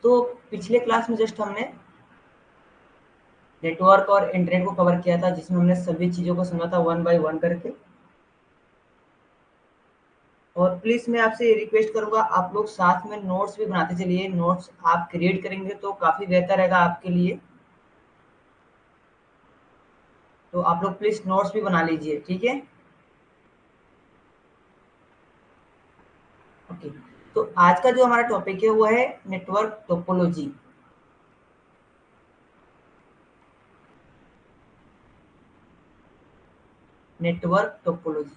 तो पिछले क्लास में जस्ट हमने नेटवर्क और इंटरनेट को कवर किया था, जिसमें हमने सभी चीज़ों को समझा था वन बाय वन करके। और प्लीज़ मैं आपसे रिक्वेस्ट करूँगा, आप लोग साथ में नोट्स भी बनाते चलिए। नोट्स आप क्रिएट करेंगे तो काफ़ी बेहतर रहेगा आपके लिए। तो आप लोग प्लीज़ नोट्स भी बना लीजिए, ठीक है? ओके। तो आज का जो हमारा टॉपिक है वो है नेटवर्क टोपोलॉजी। नेटवर्क टोपोलॉजी,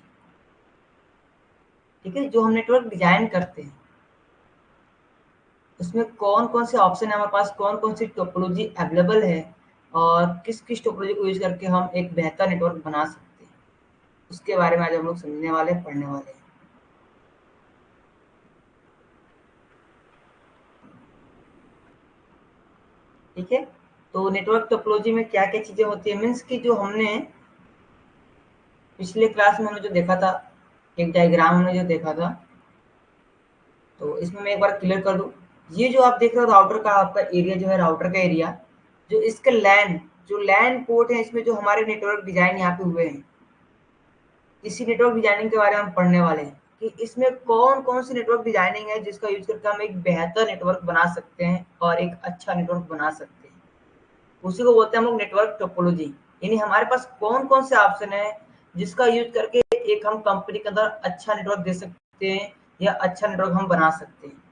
ठीक है? जो हम नेटवर्क डिजाइन करते हैं उसमें कौन कौन से ऑप्शन है हमारे पास, कौन कौन सी टोपोलॉजी अवेलेबल है, और किस किस टोपोलॉजी को यूज करके हम एक बेहतर नेटवर्क बना सकते हैं, उसके बारे में आज हम लोग समझने वाले हैं, पढ़ने वाले हैं। ठीक है? तो नेटवर्क टोपोलॉजी में क्या क्या चीजें होती है, मीन्स कि जो हमने पिछले क्लास में हमने जो देखा था, एक डायग्राम हमने जो देखा था, तो इसमें मैं एक बार क्लियर कर दूं। ये जो आप देख रहे हो राउटर का, आपका एरिया जो है राउटर का एरिया, जो इसके लैन, जो लैन पोर्ट है, इसमें जो हमारे नेटवर्क डिजाइन यहाँ पे हुए हैं, इसी नेटवर्क डिजाइनिंग के बारे में हम पढ़ने वाले हैं कि इसमें कौन कौन सी नेटवर्क डिजाइनिंग है जिसका यूज करके हम एक बेहतर नेटवर्क बना सकते हैं और एक अच्छा नेटवर्क बना सकते हैं। उसी को बोलते हैं हम लोग नेटवर्क टोपोलॉजी। यानी हमारे पास कौन कौन से ऑप्शन है जिसका यूज करके एक हम कंपनी के अंदर अच्छा नेटवर्क दे सकते हैं या अच्छा नेटवर्क हम बना सकते हैं।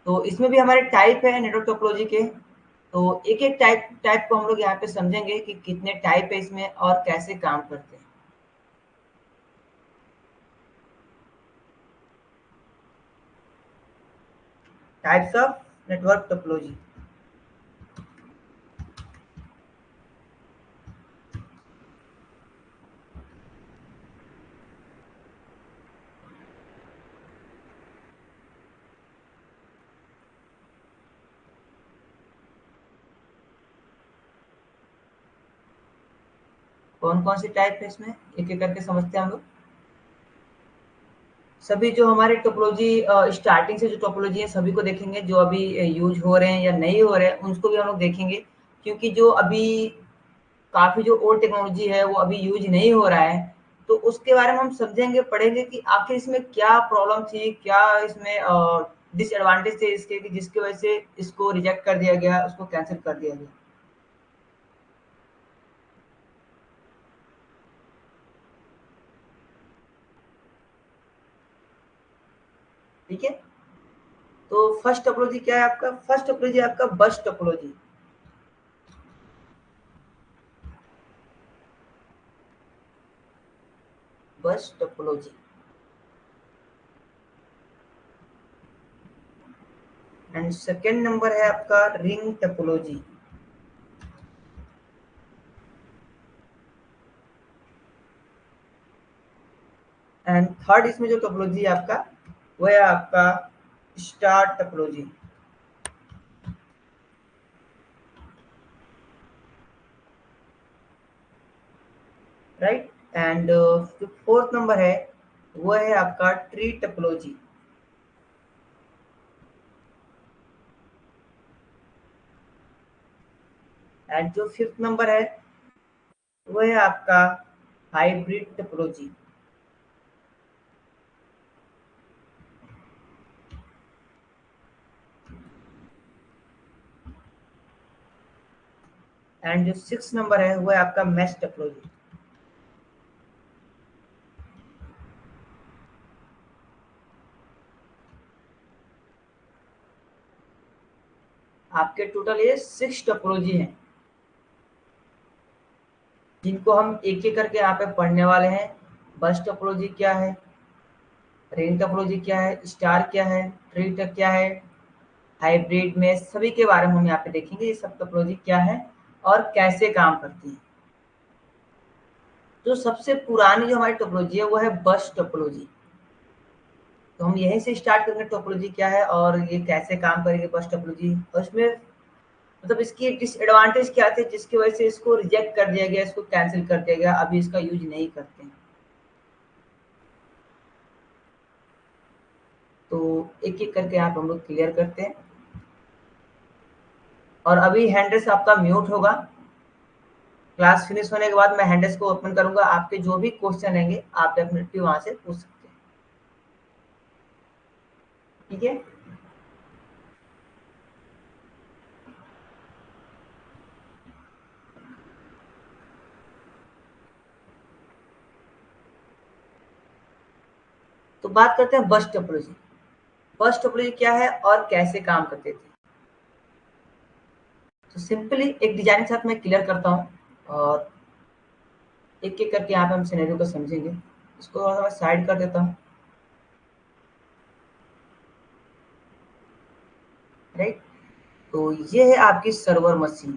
तो इसमें भी हमारे टाइप है नेटवर्क टोपोलॉजी के। तो एक एक टाइप टाइप को हम लोग यहाँ पे समझेंगे कि कितने टाइप है इसमें और कैसे काम करते हैं। Types of network topology. कौन कौन सी टाइप है इसमें, एक एक करके समझते हैं हम लोग। सभी जो हमारे टोपोलॉजी स्टार्टिंग से जो टोपोलॉजी है सभी को देखेंगे, जो अभी यूज हो रहे हैं या नहीं हो रहे हैं उसको भी हम लोग देखेंगे। क्योंकि जो अभी काफी जो ओल्ड टेक्नोलॉजी है वो अभी यूज नहीं हो रहा है, तो उसके बारे में हम समझेंगे, पढ़ेंगे कि आखिर इसमें क्या प्रॉब्लम थी, क्या इसमें डिसएडवांटेज थे इसके, कि जिसकी वजह से इसको रिजेक्ट कर दिया गया, उसको कैंसिल कर दिया गया। ठीक है? तो फर्स्ट टोपोलॉजी क्या है आपका? फर्स्ट टोपोलॉजी आपका बस टोपोलॉजी। बस टोपोलॉजी। एंड सेकेंड नंबर है आपका रिंग टोपोलॉजी। एंड थर्ड इसमें जो टोपोलॉजी है आपका, वो है आपका स्टार टोपोलॉजी। राइट? एंड जो फोर्थ नंबर है वो है आपका ट्री टोपोलॉजी। एंड जो फिफ्थ नंबर है वो है आपका हाइब्रिड टोपोलॉजी। एंड जो सिक्स नंबर है वो है आपका मैश टोपोलॉजी। आपके टोटल ये सिक्स टोपोलॉजी हैं, जिनको हम एक एक करके यहाँ पे पढ़ने वाले हैं। बस टोपोलॉजी क्या है, रिंग टोपोलॉजी क्या है, स्टार क्या है, ट्री क्या है, हाइब्रिड में, सभी के बारे में हम यहाँ पे देखेंगे ये सब टोपोलॉजी क्या है और कैसे काम करती है। जो सबसे पुरानी जो हमारी टोपोलॉजी है वो है बस टोपोलॉजी। तो हम यहीं से स्टार्ट करेंगे टोपोलॉजी क्या है और ये कैसे काम करेगी बस टोपोलॉजी, और इसमें मतलब इसकी डिसएडवांटेज क्या थे जिसकी वजह से इसको रिजेक्ट कर दिया गया, इसको कैंसिल कर दिया गया, अभी इसका यूज नहीं करते हैं। तो एक एक करके आप हम लोग क्लियर करते हैं। और अभी हैंडल्स आपका म्यूट होगा। क्लास फिनिश होने के बाद मैं हैंडल्स को ओपन करूंगा, आपके जो भी क्वेश्चन रहेंगे आप डेफिनेटली वहां से पूछ सकते हैं। ठीक है, तो बात करते हैं बस टोपोलॉजी। बस टोपोलॉजी क्या है और कैसे काम करते थे। तो सिंपली एक डिजाइन के साथ मैं क्लियर करता हूँ, और एक एक करके यहाँ पे हम सिनेरियो को समझेंगे। इसको थोड़ा सा मैं साइड कर देता हूँ। राइट, तो ये है आपकी सर्वर मशीन।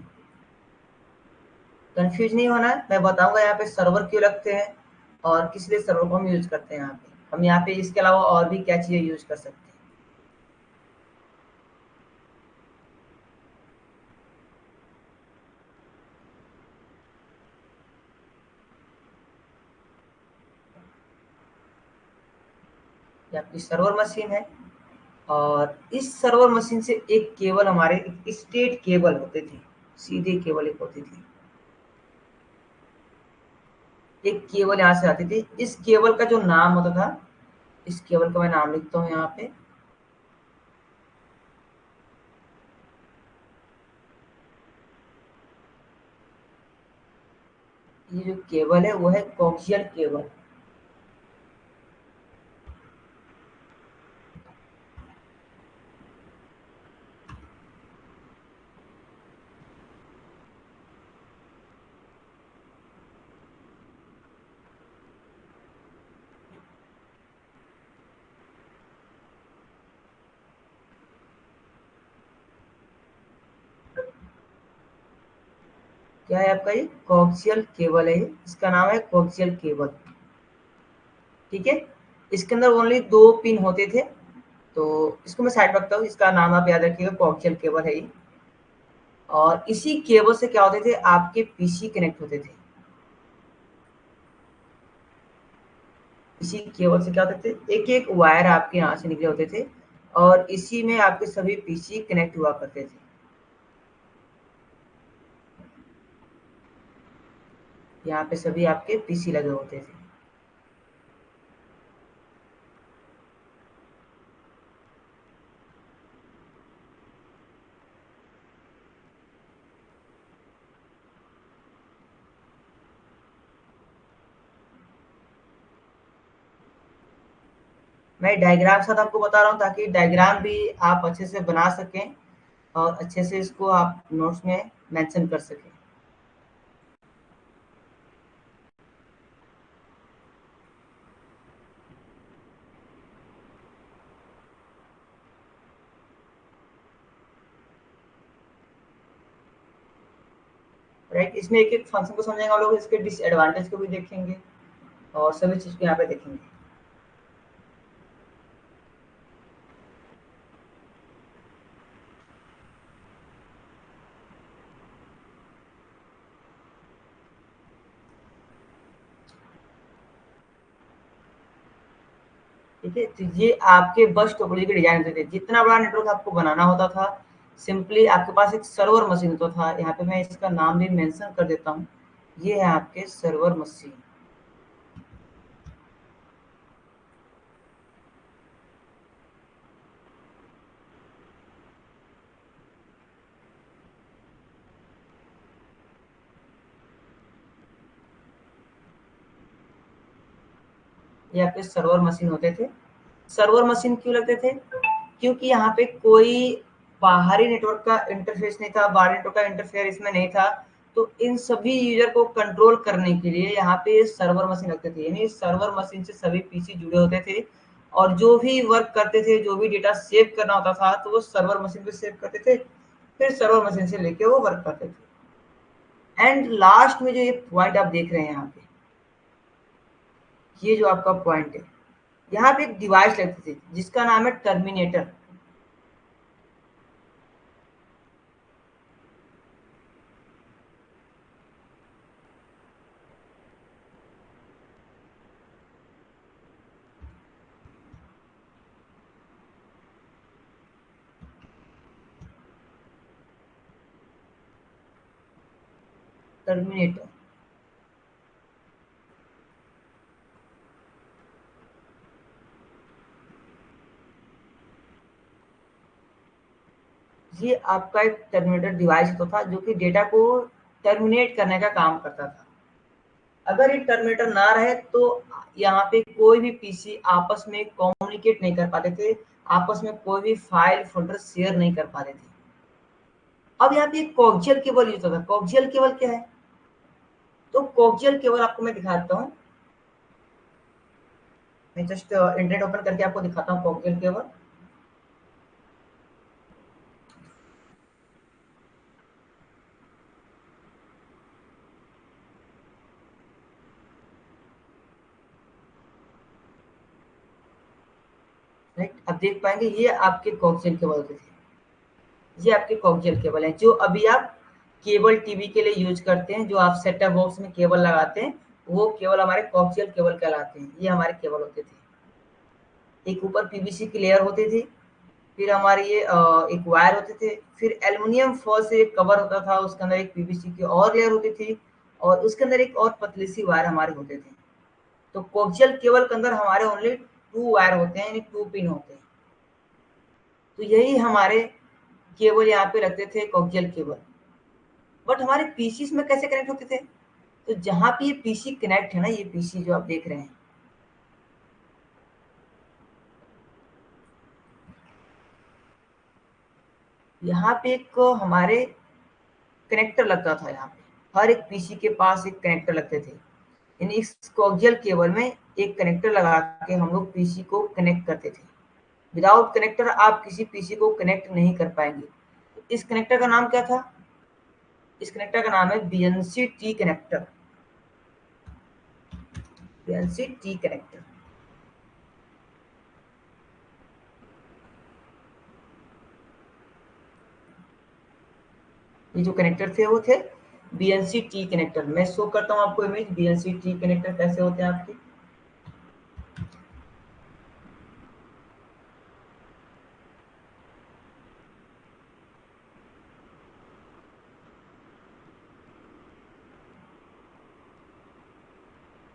कंफ्यूज नहीं होना है, मैं बताऊंगा यहाँ पे सर्वर क्यों लगते हैं और किस लिए सर्वर को हम यूज करते हैं। यहाँ पे हम यहाँ पे इसके अलावा और भी क्या चीजें यूज कर सकते हैं। ये आपकी सर्वर मशीन है, और इस सर्वर मशीन से एक केबल, हमारे स्टेट केबल होते थे, सीधे केबल एक होती थी। एक केबल यहाँ से आती थी। इस केबल का जो नाम होता था, इस केबल का मैं नाम लिखता हूँ यहाँ पे। ये जो केबल है वो है कोक्सियल केबल। क्या है आपका, ये कोक्सियल केबल है, इसका नाम है कोक्सियल केबल। ठीक है, इसके अंदर ओनली दो पिन होते थे। तो इसको मैं साइड रखता हूँ, इसका नाम आप याद रखिएगा, कोक्सियल केबल है ये। और इसी केबल से क्या होते थे, आपके पीसी कनेक्ट होते थे। इसी केबल से क्या होते थे, एक एक वायर आपके यहाँ से निकले होते थे, और इसी में आपके सभी पीसी कनेक्ट हुआ करते थे। यहाँ पे सभी आपके पीसी लगे होते थे। मैं डायग्राम के साथ आपको बता रहा हूँ, ताकि डायग्राम भी आप अच्छे से बना सकें और अच्छे से इसको आप नोट्स में मेंशन कर सकें। राइट, इसमें एक एक फंक्शन को समझेंगे हम लोग, इसके डिसएडवांटेज को भी देखेंगे और सभी चीज़ को यहाँ पे देखेंगे। ठीक है, तो ये आपके बस टोपोलॉजी के डिजाइन होते थे। जितना बड़ा नेटवर्क आपको बनाना होता था, सिंपली आपके पास एक सर्वर मशीन होता था। यहाँ पे मैं इसका नाम भी मेंशन कर देता हूँ, ये है आपके सर्वर मशीन। ये आपके सर्वर मशीन होते थे। सर्वर मशीन क्यों लगते थे, क्योंकि यहाँ पे कोई बाहरी नेटवर्क का इंटरफेस नहीं था, बाहरी नेटवर्क का इंटरफेयर इसमें नहीं था। तो इन सभी यूजर को कंट्रोल करने के लिए यहाँ पे सर्वर मशीन रखते थे। यानी सर्वर मशीन से सभी पीसी जुड़े होते थे, और जो भी वर्क करते थे, जो भी डेटा सेव करना होता था, तो वो सर्वर मशीन पे सेव करते थे, फिर सर्वर मशीन से लेके वो वर्क करते थे। एंड लास्ट में जो ये पॉइंट आप देख रहे हैं यहाँ पे, ये जो आपका पॉइंट है, यहाँ पे एक डिवाइस लगती थी जिसका नाम है टर्मिनेटर। टर्मिनेटर। ये आपका एक टर्मिनेटर डिवाइस होता था जो कि डेटा को टर्मिनेट करने का काम करता था। अगर ये टर्मिनेटर ना रहे तो यहाँ पे कोई भी पीसी आपस में कम्युनिकेट नहीं कर पाते थे, आपस में कोई भी फाइल फोल्डर शेयर नहीं कर पाते थे। अब यहाँ पे कोक्सियल केबल यूज होता है। कोक्सियल केबल क्या है? तो कोक्सियल केबल आपको मैं दिखाता हूँ। मैं जस्ट इंटरनेट ओपन करके आपको दिखाता हूँ कोक्सियल केबल। राइट, अब देख पाएंगे ये आपके कोक्सियल केबल होते थे। ये आपके कोक्सियल केबल है जो अभी आप केबल टीवी के लिए यूज करते हैं, जो आप सेटअप बॉक्स में केबल लगाते हैं, वो केबल हमारे कोक्सियल केबल कहलाते हैं। ये हमारे केबल होते थे। एक ऊपर पीवीसी की लेयर होती थी, फिर हमारे ये एक वायर होते थे, फिर एल्युमिनियम फॉल से एक कवर होता था, उसके अंदर एक पीवीसी की और लेयर होती थी, और उसके अंदर एक और पतली सी वायर हमारे होते थे। तो कोक्सियल केबल के अंदर हमारे ओनली 2 वायर होते हैं, यानी 2 पिन होते हैं। तो यही हमारे केबल यहाँ पे रखते थे, कोक्सियल केबल। बट हमारे पीसी में कैसे कनेक्ट होते थे? तो जहाँ पे ये पीसी कनेक्ट है ना, ये पीसी जो आप देख रहे हैं, यहाँ पे एक हमारे कनेक्टर लगता था। यहाँ पे हर एक पीसी के पास एक कनेक्टर लगते थे। यानी इस कोक्सियल केबल में एक कनेक्टर लगा के हम लोग पीसी को कनेक्ट करते थे। विदाउट कनेक्टर आप किसी पीसी को कनेक्ट नहीं कर पाएंगे। इस कनेक्टर का नाम क्या था? इस कनेक्टर का नाम है BNC T connector. BNC T connector. ये जो कनेक्टर थे वो थे बीएनसी टी कनेक्टर। मैं शो करता हूँ आपको इमेज, बीएनसी टी कनेक्टर कैसे होते हैं आपके।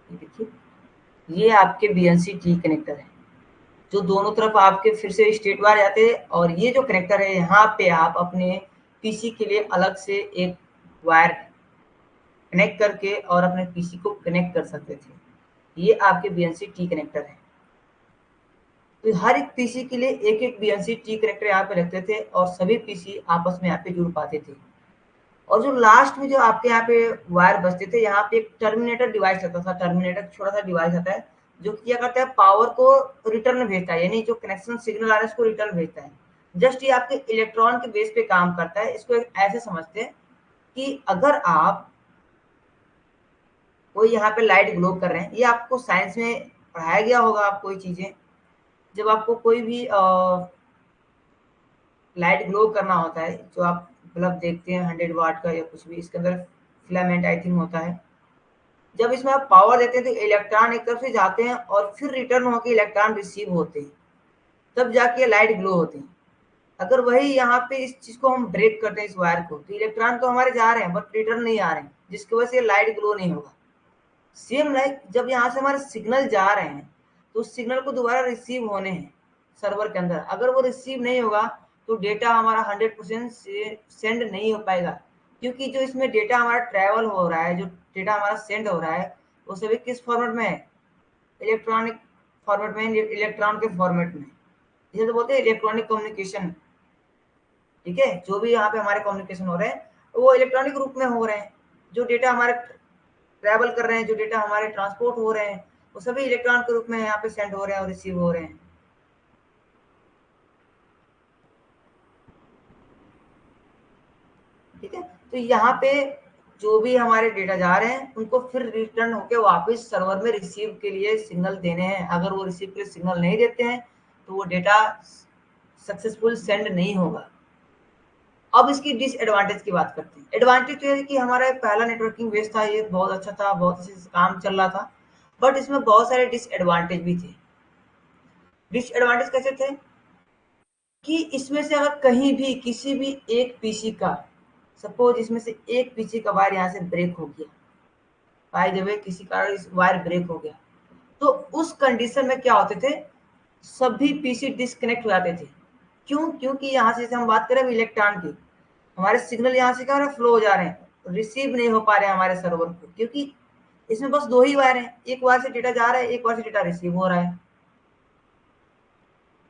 ये देखिए, ये आपके बीएनसी टी कनेक्टर है, जो दोनों तरफ आपके फिर से स्ट्रेट वायर जाते हैं। और ये जो कनेक्टर है, यहाँ पे आप अपने पीसी के लिए अलग से एक वायर कनेक्ट करके और अपने पीसी को कनेक्ट कर सकते थे। ये आपके बीएनसी टी कनेक्टर है। तो हर एक पीसी के लिए एक एक बीएनसी टी कनेक्टर यहाँ पे रखते थे, और सभी पीसी आपस में यहाँ पे जुड़ पाते थे। और जो लास्ट में जो आपके यहाँ पे वायर बचते थे, यहाँ पे एक टर्मिनेटर डिवाइस आता था। टर्मिनेटर छोटा सा डिवाइस आता है जो क्या करता है, पावर को रिटर्न भेजता है, यानी जो कनेक्शन सिग्नल आ रहा है उसको रिटर्न भेजता है। जस्ट ये आपके इलेक्ट्रॉन के बेस पे काम करता है। इसको एक ऐसे समझते हैं कि अगर आप कोई यहाँ पे लाइट ग्लो कर रहे हैं, ये आपको साइंस में पढ़ाया गया होगा आपको ये चीजें। जब आपको कोई भी लाइट ग्लो करना होता है, जो आप बल्ब देखते हैं 100 वाट का या कुछ भी, इसके अंदर फिलामेंट आई थिंक होता है। जब इसमें आप पावर देते हैं तो इलेक्ट्रॉन एक तरफ से जाते हैं और फिर रिटर्न होकर इलेक्ट्रॉन रिसीव होते हैं, तब जाके लाइट ग्लो होती है। अगर वही यहाँ पे इस चीज को हम ब्रेक करते हैं, इस वायर को, तो इलेक्ट्रॉन तो हमारे जा रहे हैं बट रिटर्न नहीं आ रहे हैं, जिसकी वजह से लाइट ग्लो नहीं होगा। सेम लाइक जब यहाँ से हमारे सिग्नल जा रहे हैं, तो उस सिग्नल को दोबारा रिसीव होने हैं सर्वर के अंदर। अगर वो रिसीव नहीं होगा तो डेटा हमारा 100% से सेंड नहीं हो पाएगा, क्योंकि जो इसमें डेटा हमारा ट्रैवल हो रहा है, जो डेटा हमारा सेंड हो रहा है, वो सभी किस फॉर्मेट में है? इलेक्ट्रॉनिक फॉर्मेट में, इलेक्ट्रॉन के फॉर्मेट में। इसे तो बोलते हैं इलेक्ट्रॉनिक कम्युनिकेशन। ठीक है, जो भी यहाँ पे हमारे कम्युनिकेशन हो रहे हैं वो इलेक्ट्रॉनिक रूप में हो रहे हैं। जो डेटा हमारे ट्रैवल कर रहे हैं, जो डेटा हमारे ट्रांसपोर्ट हो रहे हैं, वो सभी इलेक्ट्रॉन के रूप में यहाँ पे सेंड हो रहे हैं और रिसीव हो रहे हैं। ठीक है, तो यहाँ पे जो भी हमारे डेटा जा रहे हैं उनको फिर रिटर्न होके वापस सर्वर में रिसीव के लिए सिग्नल देने हैं। अगर वो रिसीव के लिए सिग्नल नहीं देते हैं तो वो डेटा सक्सेसफुल सेंड नहीं होगा। अब इसकी डिसएडवांटेज की बात करते हैं। एडवांटेज तो ये है कि हमारा पहला नेटवर्किंग बेस था, ये बहुत अच्छा था, बहुत अच्छे से काम चल रहा था। बट इसमें बहुत सारे डिसएडवांटेज भी थे। डिसएडवांटेज कैसे थे कि इसमें से अगर कहीं भी किसी भी एक पीसी का सपोज इसमें से एक पीसी का वायर यहाँ से ब्रेक हो गया, बाय द वे किसी कारण इस वायर ब्रेक हो गया, तो उस कंडीशन में क्या होते थे, सभी पीसी डिस्कनेक्ट हो जाते थे। क्यों? क्योंकि यहाँ से हम बात करें इलेक्ट्रॉन की, हमारे सिग्नल यहाँ से क्या हो रहा है, फ्लो हो जा रहे हैं, रिसीव नहीं हो पा रहे हैं हमारे सर्वर को, क्योंकि इसमें बस दो ही वायर हैं, एक वायर से डेटा जा रहा है, एक वायर से डेटा रिसीव हो रहा है।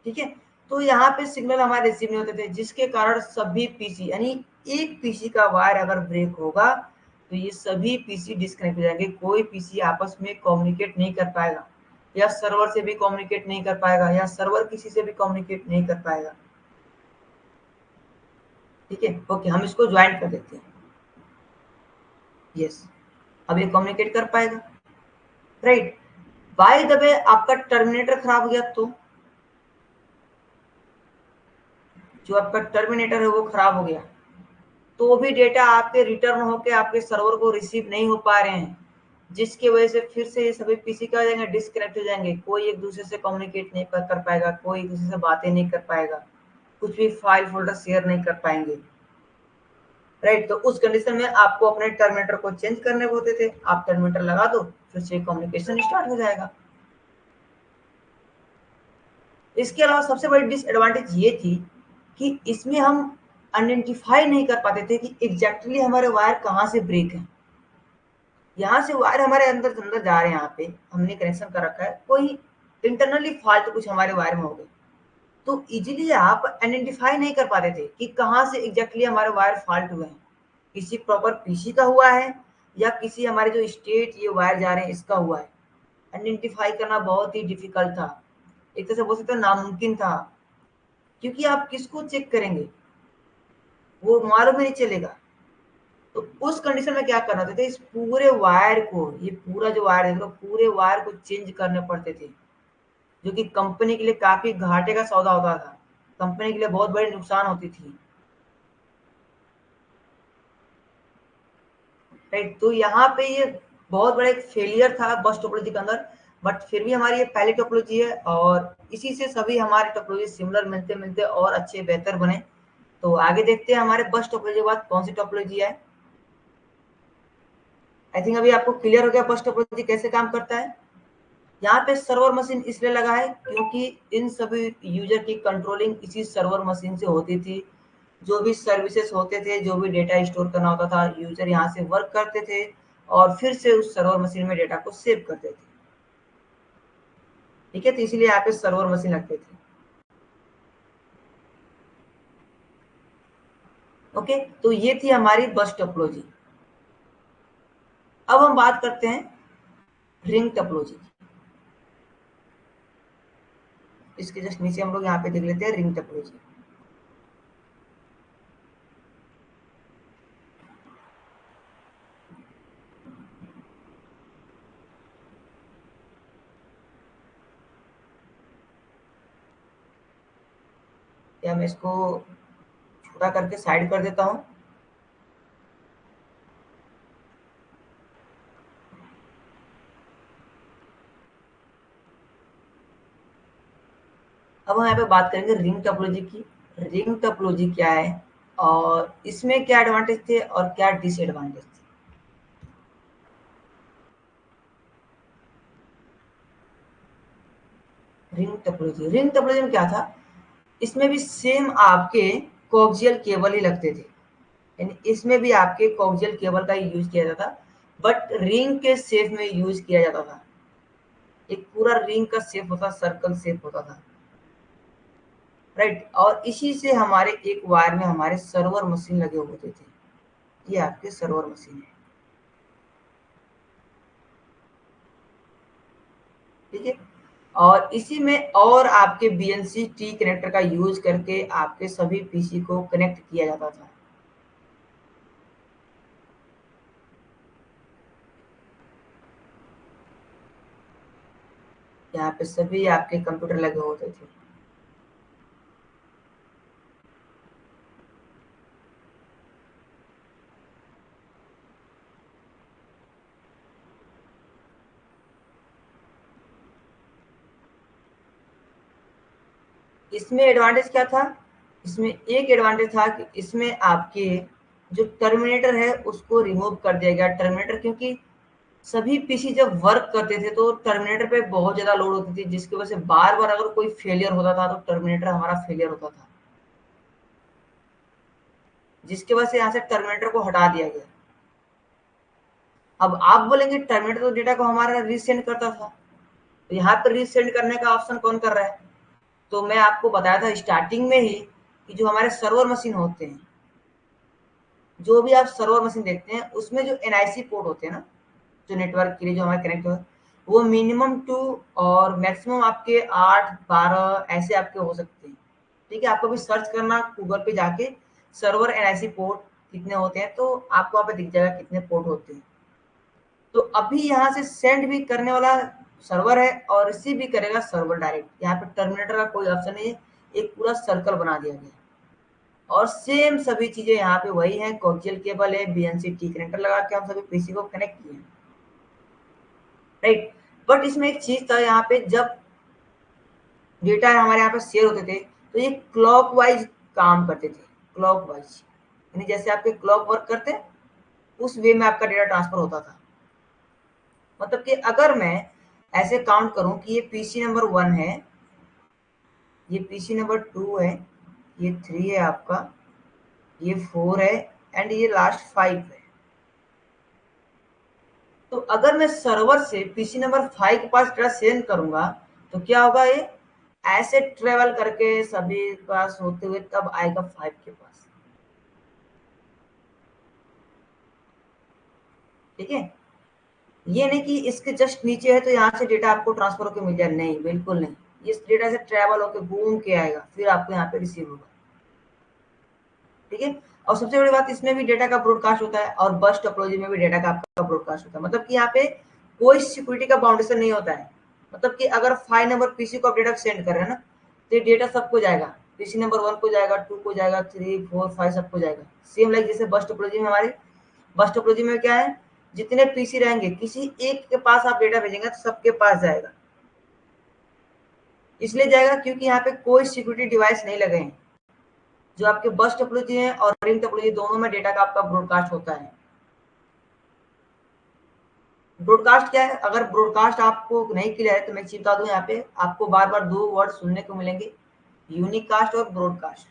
ठीक है, तो यहाँ पे सिग्नल हमारे रिसीव नहीं होते थे, जिसके कारण सभी पीसी, यानी एक पीसी का वायर अगर ब्रेक होगा तो ये सभी पीसी डिस्कनेक्ट हो जाएंगे, कोई पीसी आपस में कम्युनिकेट नहीं कर पाएगा, या सर्वर से भी कम्युनिकेट नहीं कर पाएगा, या सर्वर किसी से भी कम्युनिकेट नहीं कर पाएगा। ठीक है, ओके, हम इसको ज्वाइन कर देते हैं। यस, अब ये कम्युनिकेट कर पाएगा, राइट। बाय द वे आपका टर्मिनेटर खराब हो गया, तो जो आपका टर्मिनेटर है वो खराब हो गया, तो भी डेटा आपके रिटर्न होके आपके सर्वर को रिसीव नहीं हो पा रहे हैं, जिसकी वजह से फिर से ये सभी पीसी क्या हो जाएंगे, डिस्कनेक्ट हो जाएंगे, कोई एक दूसरे से कम्युनिकेट नहीं कर पाएगा, कोई एक दूसरे से बातें नहीं कर पाएगा, कुछ भी फाइल फोल्डर शेयर नहीं कर पाएंगे, राइट। तो उस कंडीशन में आपको अपने टर्मिनेटर को चेंज करने होते थे, आप टर्मिनेटर लगा दो, फिर से कम्युनिकेशन स्टार्ट हो जाएगा। इसके अलावा सबसे बड़ी डिसएडवांटेज ये थी कि इसमें हम आइडेंटिफाई नहीं कर पाते थे कि एग्जैक्टली हमारे वायर कहाँ से ब्रेक है। यहाँ से वायर हमारे अंदर अंदर जा रहे हैं, यहाँ पे हमने कनेक्शन कर रखा है, कोई इंटरनली फॉल्ट कुछ हमारे वायर में हो गए, तो इजीली आप आइडेंटिफाई नहीं कर पाते थे कि कहाँ से एग्जैक्टली हमारे वायर फॉल्ट हुए हैं, किसी प्रॉपर पीसी का हुआ है या किसी हमारे जो स्टेट ये वायर जा रहे हैं इसका हुआ है। आइडेंटिफाई करना बहुत ही डिफिकल्ट था, एक तरह से बोल सकते हैं नामुमकिन था, क्योंकि आप किसको चेक करेंगे, वो मालूम ही नहीं चलेगा। तो उस कंडीशन में क्या करना होता था, इस पूरे वायर को, ये पूरा जो वायर है, पूरे वायर को चेंज करने पड़ते थे, जो कि कंपनी के लिए काफी घाटे का सौदा होता था, कंपनी के लिए बहुत बड़ी नुकसान होती थी, राइट। तो यहाँ पे ये बहुत बड़ा एक फेलियर था बस टोपोलॉजी के अंदर, बट फिर भी हमारी ये पहली टोपोलॉजी है और इसी से सभी हमारे टोपोलॉजी सिमिलर मिलते मिलते और अच्छे बेहतर बने। तो आगे देखते हैं हमारे बस टोपोलॉजी के बाद कौन सी टोपोलॉजी है। आई थिंक अभी आपको क्लियर हो गया बस टोपोलॉजी कैसे काम करता है। यहाँ पे सर्वर मशीन इसलिए लगा है क्योंकि इन सभी यूजर की कंट्रोलिंग इसी सर्वर मशीन से होती थी, जो भी सर्विसेज होते थे, जो भी डेटा स्टोर करना होता था, यूजर यहाँ से वर्क करते थे और फिर से उस सर्वर मशीन में डेटा को सेव करते थे। ठीक है, तो इसीलिए यहाँ पे सर्वर मशीन लगते थे। ओके, तो ये थी हमारी बस टोपोलॉजी। अब हम बात करते हैं रिंग टोपोलॉजी की। इसके जस्ट नीचे हम लोग यहाँ पे देख लेते हैं रिंग टोपोलॉजी। या मैं इसको छोटा करके साइड कर देता हूँ। अब हम यहाँ पे बात करेंगे रिंग टोपोलॉजी की। रिंग टोपोलॉजी क्या है और इसमें क्या एडवांटेज थे और क्या डिसएडवांटेज थे। रिंग टोपोलॉजी में क्या था, इसमें भी सेम आपके कोक्सियल केबल ही लगते थे, यानी इसमें भी आपके कोक्सियल केबल का ही यूज किया जाता था, बट रिंग के शेप में यूज किया जाता था। एक पूरा रिंग का शेप होता, सर्कल शेप होता था, राइट। और इसी से हमारे एक वायर में हमारे सर्वर मशीन लगे होते थे, ये आपके सर्वर मशीन है। ठीक है, और इसी में और आपके बीएनसी टी कनेक्टर का यूज करके आपके सभी पीसी को कनेक्ट किया जाता था। यहाँ पे सभी आपके कंप्यूटर लगे होते थे। इसमें एडवांटेज क्या था, इसमें एक एडवांटेज था कि इसमें आपके जो टर्मिनेटर है उसको रिमूव कर दिया गया। टर्मिनेटर, क्योंकि सभी पीसी जब वर्क करते थे तो टर्मिनेटर पे बहुत ज्यादा लोड होती थी, जिसकी वजह से बार बार अगर कोई फेलियर होता था तो टर्मिनेटर हमारा फेलियर होता था, जिसकी वजह से यहाँ से टर्मिनेटर को हटा दिया गया। अब आप बोलेंगे टर्मिनेटर तो डेटा को हमारा रीसेंड करता था, तो यहाँ पर रीसेंड करने का ऑप्शन कौन कर रहा है? तो मैं आपको बताया था स्टार्टिंग में ही कि जो हमारे सर्वर मशीन होते हैं, जो भी आप सर्वर मशीन देखते हैं उसमें जो एनआईसी पोर्ट होते हैं ना, जो नेटवर्क के लिए जो हमारे कनेक्ट हो, वो मिनिमम 2 और मैक्सिमम आपके 8-12 ऐसे आपके हो सकते हैं। ठीक है, आपको भी सर्च करना गूगल पे जाके सर्वर एनआईसी पोर्ट कितने होते हैं, तो आपको वहाँ पे दिख जाएगा कितने पोर्ट होते हैं। तो अभी यहाँ से सेंड भी करने वाला सर्वर है और रिसीव भी करेगा सर्वर डायरेक्ट। यहाँ पे टर्मिनेटर का कोई ऑप्शन नहीं है, एक पूरा सर्कल बना दिया गया और सेम सभी चीजें यहाँ पे वही है। कोक्सियल केबल है, बीएनसी टी कनेक्टर लगा के हम सभी पीसी को कनेक्ट किए, राइट। बट इसमें एक चीज था, यहाँ पे जब डेटा हमारे यहाँ पे शेयर होते थे तो ये क्लॉक वाइज काम करते थे। क्लॉक वाइज यानी जैसे आपके क्लॉक वर्क करते हैं उस वे में आपका डेटा ट्रांसफर होता था। मतलब कि अगर मैं ऐसे काउंट करूं कि ये पीसी नंबर 1 है, ये पीसी नंबर 2 है, ये 3 है आपका, ये 4 है एंड ये लास्ट 5 है। तो अगर मैं सर्वर से पीसी नंबर 5 के पास डेटा सेंड करूंगा तो क्या होगा, ये ऐसे ट्रेवल करके सभी पास होते हुए तब आएगा 5 के पास। ठीक है, ये नहीं कि इसके जस्ट नीचे है तो यहाँ से डेटा आपको ट्रांसफर होकर मिल जाए, नहीं, बिल्कुल नहीं। ये डेटा से ट्रेवल होकर घूम के आएगा फिर आपको यहाँ पे रिसीव होगा। ठीक है, और सबसे बड़ी बात इसमें भी डेटा का ब्रॉडकास्ट होता है और बस टोपोलॉजी में भी डेटा का आपका ब्रॉडकास्ट होता है। मतलब कि यहाँ पे कोई सिक्योरिटी का बाउंडेशन नहीं होता है। मतलब कि अगर 5 नंबर पीसी को आप डेटा सेंड कर रहे हैं ना, तो ये डेटा सबको जाएगा, पीसी नंबर 1 को जाएगा, 2 को जाएगा, 3, 4, 5 सबको जाएगा। सेम लाइक जैसे बस टोपोलॉजी में हमारे बस टोपोलॉजी में क्या है, जितने पीसी रहेंगे किसी एक के पास आप डेटा भेजेंगे तो सबके पास जाएगा। इसलिए जाएगा क्योंकि यहाँ पे कोई सिक्योरिटी डिवाइस नहीं लगे हैं। जो आपके बस टोपोलॉजी है और रिंग टोपोलॉजी दोनों में डेटा का आपका ब्रॉडकास्ट होता है। ब्रॉडकास्ट क्या है, अगर ब्रॉडकास्ट आपको नहीं क्लियर है तो मैं बता दूं, यहाँ पे आपको बार बार दो वर्ड सुनने को मिलेंगे, यूनिकास्ट और ब्रॉडकास्ट।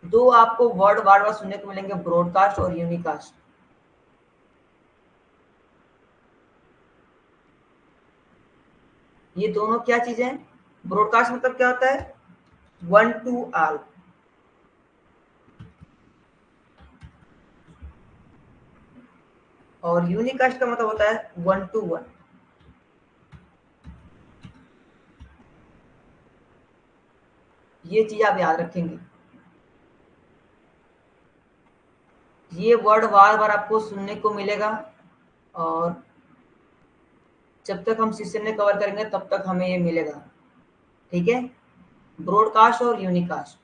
दो आपको वर्ड बार बार सुनने को मिलेंगे, ब्रॉडकास्ट और यूनिकास्ट। ये दोनों क्या चीजें हैं? ब्रॉडकास्ट मतलब क्या होता है, 1 to all, और यूनिकास्ट का मतलब होता है 1 to 1। ये चीज आप याद रखेंगे। ये वर्ड बार बार आपको सुनने को मिलेगा और जब तक हम सेशन में कवर करेंगे तब तक हमें ये मिलेगा। ठीक है, ब्रॉडकास्ट और यूनिकास्ट।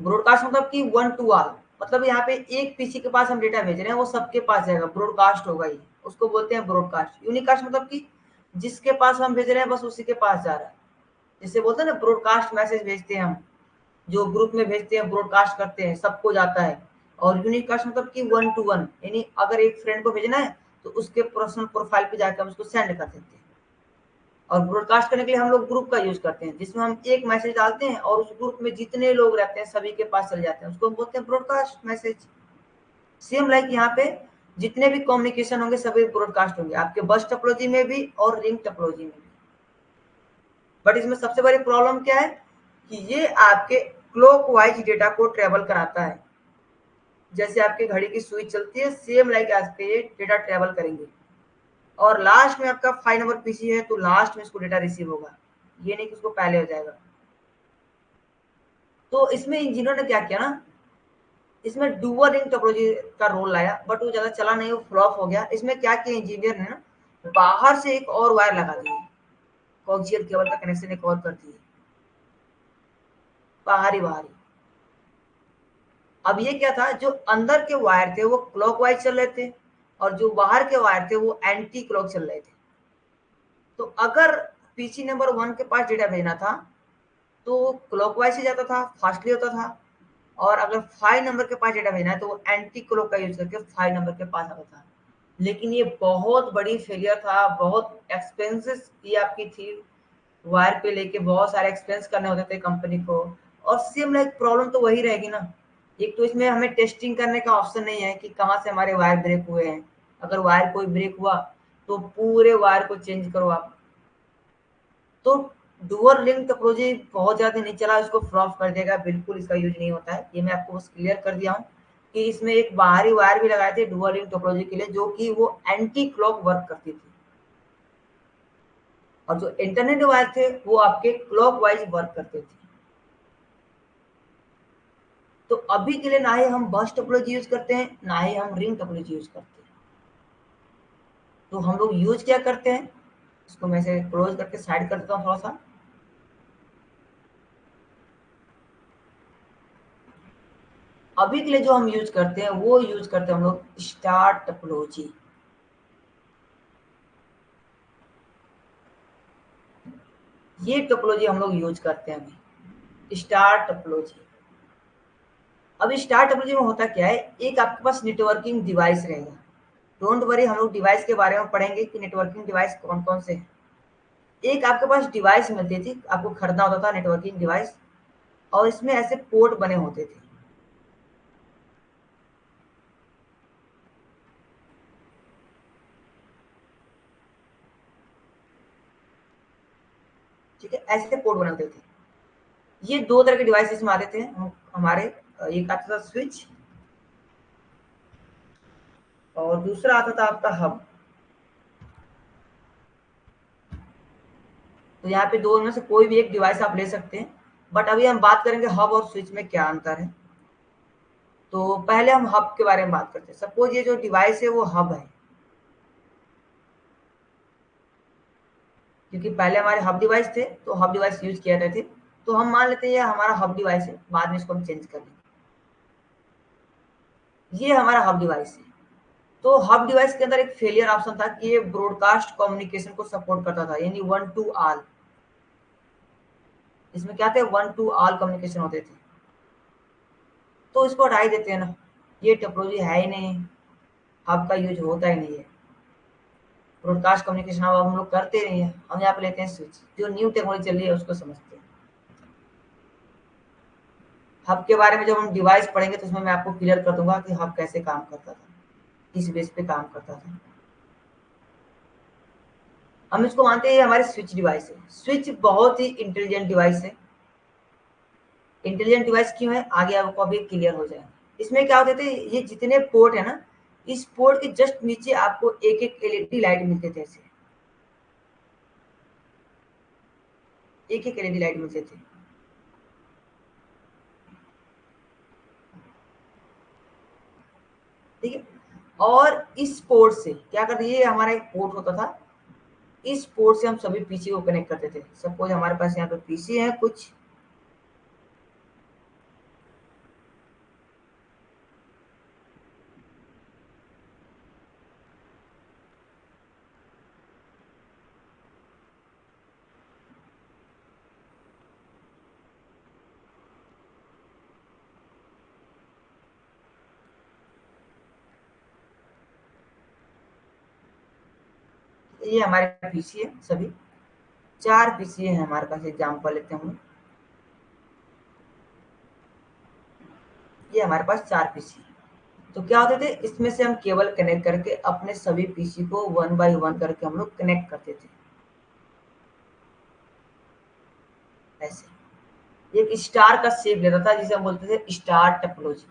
ब्रॉडकास्ट मतलब कि 1 to all, मतलब यहाँ पे एक पीसी के पास हम डेटा भेज रहे हैं वो सबके पास जाएगा, ब्रॉडकास्ट होगा ये, उसको बोलते हैं ब्रॉडकास्ट। यूनिकास्ट मतलब कि जिसके पास हम भेज रहे हैं बस उसी के पास जा रहा है। जिसे बोलते हैं ना ब्रॉडकास्ट मैसेज भेजते हैं हम, जो ग्रुप में भेजते हैं, ब्रॉडकास्ट करते हैं, सबको जाता है। और यूनिकास्ट मतलब कि 1 to 1, यानी अगर एक फ्रेंड को भेजना है तो उसके पर्सनल प्रोफाइल पे जाकर हम उसको सेंड कर देते हैं। और ब्रॉडकास्ट करने के लिए हम लोग ग्रुप का यूज करते हैं, जिसमें हम एक मैसेज डालते हैं और उस ग्रुप में जितने लोग रहते हैं सभी के पास चले जाते हैं, उसको हम बोलते हैं ब्रॉडकास्ट मैसेज। सेम लाइक यहाँ पे जितने भी कम्युनिकेशन होंगे सभी ब्रॉडकास्ट होंगे, आपके बस टोपोलॉजी में भी और रिंग टोपोलॉजी में भी। बट इसमें सबसे बड़ी प्रॉब्लम क्या है कि ये आपके क्लॉक वाइज डेटा को ट्रेवल कराता है। जैसे आपकी घड़ी की सुई चलती है सेम लाइक आपके ये डेटा ट्रेवल करेंगे, और लास्ट में आपका 5 नंबर पीसी है तो लास्ट में इसको डेटा रिसीव होगा, ये नहीं कि उसको पहले हो जाएगा। तो इसमें इंजीनियर ने क्या किया ना, इसमें डुअल रिंग टोपोलॉजी का रोल लाया, बट वो ज्यादा चला नहीं, वो फ्लॉप हो गया। इसमें क्या किया इंजीनियर ने ना, बाहर से एक और वायर लगा दी, कोक्सियल केबल का कनेक्शन एक और कर दिए, बाहरी बाहरी। अब ये क्या था, जो अंदर के वायर थे वो क्लॉकवाइज चल रहे थे और जो बाहर के वायर थे वो एंटी क्लॉक चल रहे थे। तो अगर पीसी नंबर 1 के पास डेटा भेजना था तो क्लॉकवाइज ही जाता था, फास्टली होता था। और अगर 5 नंबर के पास डेटा भेजना है तो वो एंटी क्लॉक का यूज करके 5 नंबर के पास आता था। लेकिन ये बहुत बड़ी फेलियर था, बहुत एक्सपेंसेस ये आपकी थी, वायर पे लेके बहुत सारे एक्सपेंस करने होते थे कंपनी को। और सेम लाइक प्रॉब्लम तो वही रहेगी ना। एक तो इसमें हमें टेस्टिंग करने का ऑप्शन नहीं है कि कहाँ से हमारे वायर ब्रेक हुए हैं। अगर वायर कोई ब्रेक हुआ तो पूरे वायर को चेंज करो आप। तो डुअल लिंक टोपोलॉजी बहुत ज्यादा नहीं चला, इसको फ्लॉप कर देगा, बिल्कुल इसका यूज नहीं होता है। ये मैं आपको बस क्लियर कर दिया हूँ कि इसमें एक बाहरी वायर भी लगाए थे डुअल लिंक टोपोलॉजी के लिए, जो कि वो एंटी क्लॉक वर्क करती थी। और जो इंटरनेट वायर थे वो आपके क्लॉक वाइज वर्क करते थे। तो अभी के लिए ना ही हम बस टोपोलॉजी यूज करते हैं, ना ही हम रिंग टोपोलॉजी यूज करते हैं। तो हम लोग यूज क्या करते हैं, इसको मैं से क्लोज करके साइड कर देता हूँ थोड़ा सा। अभी के लिए जो हम यूज करते हैं वो यूज करते हैं हम लोग स्टार टोपोलॉजी। ये टोपोलॉजी हम लोग यूज करते हैं अभी, स्टार टोपोलॉजी। अब स्टार टोपोलॉजी में होता क्या है, एक आपके पास नेटवर्किंग डिवाइस रहेगा। डोंट वरी, हम लोग डिवाइस के बारे में पढ़ेंगे कि नेटवर्किंग डिवाइस कौन कौन से हैं। एक आपके पास डिवाइस मिलती थी, आपको खरीदना होता था नेटवर्किंग डिवाइस, और इसमें ऐसे पोर्ट बने होते थे। ठीक है, ऐसे पोर्ट बने होते थे। ये दो तरह के डिवाइस इसमें आते थे हमारे। एक आता था स्विच, और दूसरा आता था आपका हब। तो यहाँ पे दो में से कोई भी एक डिवाइस आप ले सकते हैं। बट अभी हम बात करेंगे हब और स्विच में क्या अंतर है। तो पहले हम हब के बारे में बात करते हैं। सपोज ये जो डिवाइस है वो हब है, क्योंकि पहले हमारे हब डिवाइस थे तो हब डिवाइस यूज किया करते थे। तो हम मान लेते हैं ये हमारा हब डिवाइस है, बाद में इसको हम चेंज कर लेंगे। ये हमारा हब डिवाइस है। तो हब डिवाइस के अंदर एक फेलियर ऑप्शन था कि ये ब्रॉडकास्ट कम्युनिकेशन को सपोर्ट करता था, यानी वन टू ऑल। इसमें क्या थे, वन टू ऑल कम्युनिकेशन होते थे। तो इसको हटा ही देते हैं ना, ये टेक्नोलॉजी है ही नहीं, हब का यूज होता ही नहीं है। ब्रॉडकास्ट कम्युनिकेशन अब हम लोग करते नहीं है, हम यहाँ पे लेते हैं स्विच। जो न्यू टेक्नोलॉजी चल रही है उसको समझते हैं। हब के बारे में जब हम डिवाइस पढ़ेंगे तो उसमें मैं आपको क्लियर कर दूंगा कि हब कैसे काम करता था, किस बेस पे काम करता था। हम इसको मानते हैं ये हमारे स्विच डिवाइस है। स्विच बहुत ही इंटेलिजेंट डिवाइस है। इंटेलिजेंट डिवाइस क्यों है, आगे आपको अभी क्लियर हो जाएगा। इसमें क्या होते थे, ये जितने पोर्ट है ना, इस पोर्ट के जस्ट नीचे आपको एक एक एलईडी लाइट मिलते थे। ऐसे एक एक एलईडी लाइट मिलते थे। ठीक है, और इस पोर्ट से क्या करते, ये हमारा एक पोर्ट होता था, इस पोर्ट से हम सभी पीसी को कनेक्ट करते थे। सपोज हमारे पास यहाँ पे पीसी है कुछ, ये हमारे पीसी है सभी, 4 पीसी है हमारे पास। एग्जाम्पल लेते हैं हम, ये हमारे पास 4 पीसी है। तो क्या होते थे, इसमें से हम केबल कनेक्ट करके अपने सभी पीसी को वन बाय वन करके हम लोग कनेक्ट करते थे ऐसे। एक स्टार का शेप लेता था जिसे हम बोलते थे स्टार टोपोलॉजी।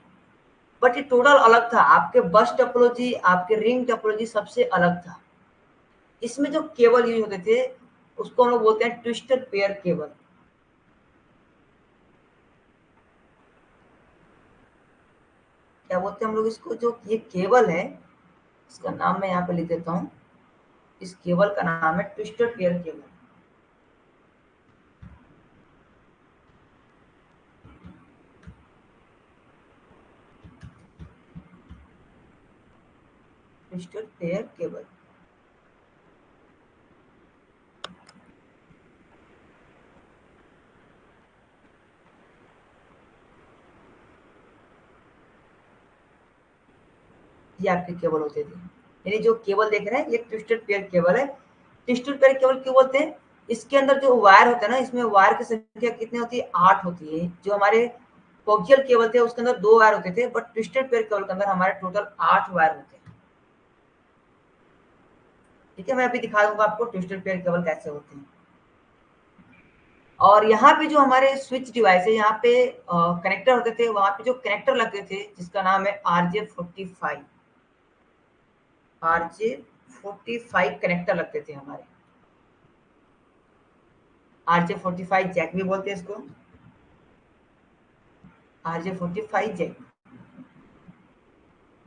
बट ये टोटल अलग था, आपके बस टोपोलॉजी, आपके रिंग टोपोलॉजी सबसे अलग था। इसमें जो केबल यूज होते थे उसको हम लोग बोलते हैं ट्विस्टेड पेयर केबल। क्या बोलते हैं हम लोग इसको, जो ये केबल है इसका नाम मैं यहाँ पे लिख देता हूँ। इस केबल का नाम है twisted pair cable. Twisted pair cable. ये आपके केबल होते थे, यानी जो केबल देख रहे हैं ये ट्विस्टेड पेयर केबल है। ट्विस्टेड पेयर केबल क्यों बोलते हैं? इसके अंदर जो वायर होता है ना, इसमें वायर की संख्या कितनी होती है? 8 होती है। जो हमारे कोक्सियल केबल थे उसके अंदर 2 वायर होते थे, बट ट्विस्टेड पेयर केबल के अंदर हमारे टोटल 8 वायर होते हैं। ठीक है, मैं अभी दिखा दूंगा आपको ट्विस्टेड पेयर केबल कैसे होते हैं। और यहाँ पे जो हमारे स्विच डिवाइस है, यहाँ पे कनेक्टर होते थे, वहां पे जो कनेक्टर लगते थे जिसका नाम है RJ45, RJ45 कनेक्टर लगते थे हमारे। RJ45 जैक भी बोलते हैं इसको, RJ45 जैक।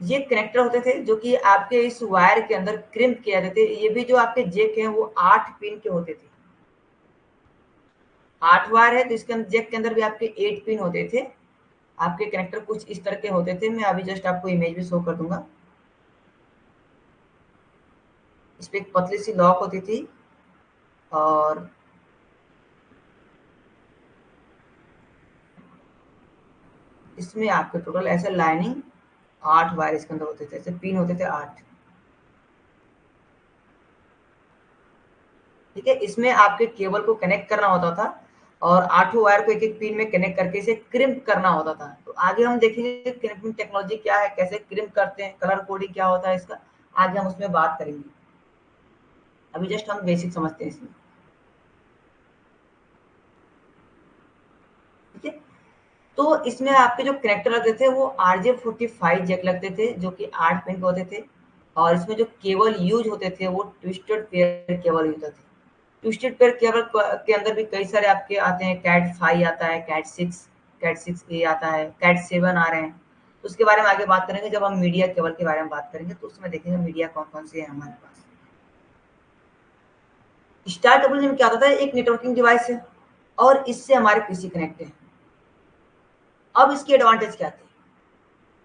ये कनेक्टर होते थे जो कि आपके इस वायर के अंदर क्रिम्प किया जाते थे। ये भी जो आपके जैक हैं वो 8 पिन के होते थे। 8 वायर है तो इसके अंदर जैक के अंदर भी आपके 8 पिन होते थे। आपके कनेक्टर कुछ इस तरह के होते थे, मैं अभी जस्ट आपको इमेज भी शो कर दूंगा। इस पे एक पतली सी लॉक होती थी और इसमें आपके टोटल ऐसे लाइनिंग 8 वायर इसके अंदर होते थे, ऐसे पिन होते थे 8। ठीक है, इसमें आपके केबल को कनेक्ट करना होता था और 8 वायर को एक एक पिन में कनेक्ट करके इसे क्रिम्प करना होता था। तो आगे हम देखेंगे क्रिम्पिंग टेक्नोलॉजी क्या है, कैसे क्रिम्प करते हैं, कलर कोडिंग क्या होता है इसका, आगे हम उसमें बात करेंगे। अभी जस्ट हम बेसिक समझते हैं इसमें। ठीक है, तो इसमें आपके जो कनेक्टर लगते थे वो RJ45 जैक लगते थे जो कि 8 पिन के होते थे। और इसमें जो केबल यूज होते थे वो ट्विस्टेड पेयर केबल यूज होते थे। ट्विस्टेड पेयर केबल के अंदर भी कई सारे आपके आते हैं, कैट 5 आता है, कैट 6 ए आता है, कैट 7 आ रहे हैं। तो उसके बारे में आगे बात करेंगे, जब हम मीडिया केबल के बारे में बात करेंगे तो उसमें देखेंगे मीडिया कौन कौन से है हमारे पास। स्टार टोपोलॉजी में क्या होता है, एक नेटवर्किंग डिवाइस है और इससे हमारे पीसी कनेक्ट है। अब इसकी एडवांटेज क्या थी?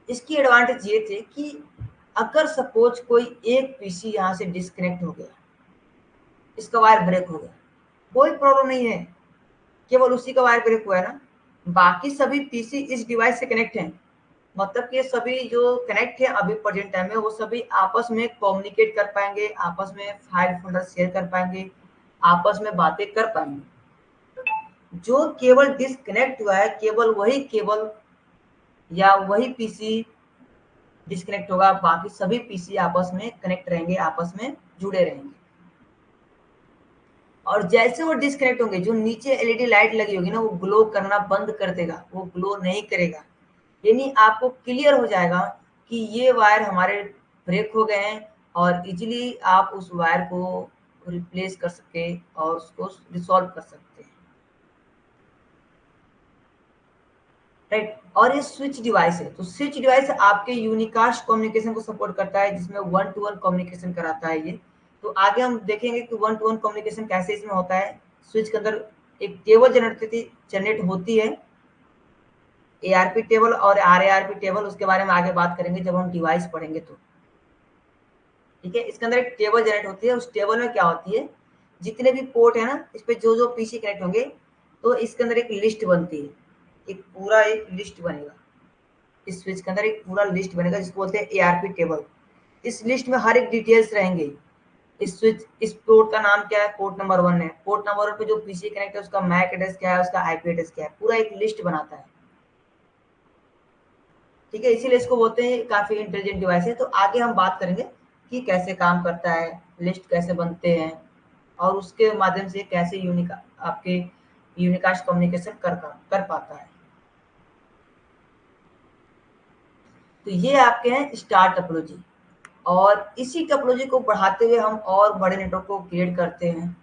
इसकी एडवांटेज ये थे कि अगर सपोज कोई एक पीसी यहाँ से डिस्कनेक्ट हो गया, इसका वायर ब्रेक हो गया, कोई प्रॉब्लम नहीं है, केवल उसी का वायर ब्रेक हुआ है ना, बाकी सभी पीसी इस डिवाइस से कनेक्ट हैं। मतलब कि सभी जो कनेक्ट है अभी प्रेजेंट टाइम में वो सभी आपस में कम्युनिकेट कर पाएंगे, आपस में फाइल फोल्डर शेयर कर पाएंगे, आपस में बातें कर पाएंगे। जो केवल डिस्कनेक्ट हुआ है, केवल वही केबल या वही पीसी डिस्कनेक्ट होगा, बाकी सभी पीसी आपस में कनेक्ट रहेंगे, आपस में जुड़े रहेंगे। और जैसे वो डिस्कनेक्ट होंगे, जो नीचे एलईडी लाइट लगी होगी ना वो ग्लो करना बंद कर देगा, वो ग्लो नहीं करेगा। यानी आपको क्लियर हो जाएगा कि ये वायर हमारे ब्रेक हो गए हैं और इजीली आप उस वायर को रिप्लेस कर सकते और उसको रिसॉल्व कर सकते हैं। राइट, और ये स्विच डिवाइस है, तो स्विच डिवाइस आपके यूनिकास्ट कम्युनिकेशन को सपोर्ट करता है, जिसमें वन टू वन कम्युनिकेशन कराता है ये। तो आगे हम देखेंगे कि वन टू वन कम्युनिकेशन कैसे इसमें होता है। स्विच के अंदर एक टेबल जनरेट होती है, एआरपी टेबल और आरएआरपी टेबल, उसके बारे में आगे बात करेंगे जब हम डिवाइस पढ़ेंगे तो। ठीक है, इसके अंदर एक टेबल जनरेट होती है, उस टेबल में क्या होती है, जितने भी पोर्ट है ना, इस पे जो जो पीसी कनेक्ट होंगे तो इसके अंदर एक लिस्ट बनती है, एक लिस्ट बनेगा। इस स्विच के अंदर एक पूरा लिस्ट बनेगा जिसको बोलते हैं एआरपी टेबल। इस लिस्ट में हर एक डिटेल्स रहेंगे। इस स्विच, इस पोर्ट का नाम क्या है, पोर्ट नंबर 1 है, पोर्ट नंबर 1 पे जो पीसी कनेक्ट है उसका मैक एड्रेस क्या है, उसका आईपी एड्रेस क्या है, पूरा एक लिस्ट बनाता है। ठीक है, इसीलिए इसको बोलते हैं काफी इंटेलिजेंट डिवाइस है। तो आगे हम बात करेंगे कि कैसे काम करता है, लिस्ट कैसे बनते हैं और उसके माध्यम से कैसे आपके यूनिकास्ट कम्युनिकेशन कर पाता है। तो ये आपके हैं स्टार टोपोलॉजी, और इसी टोपोलॉजी को बढ़ाते हुए हम और बड़े नेटवर्क को क्रिएट करते हैं।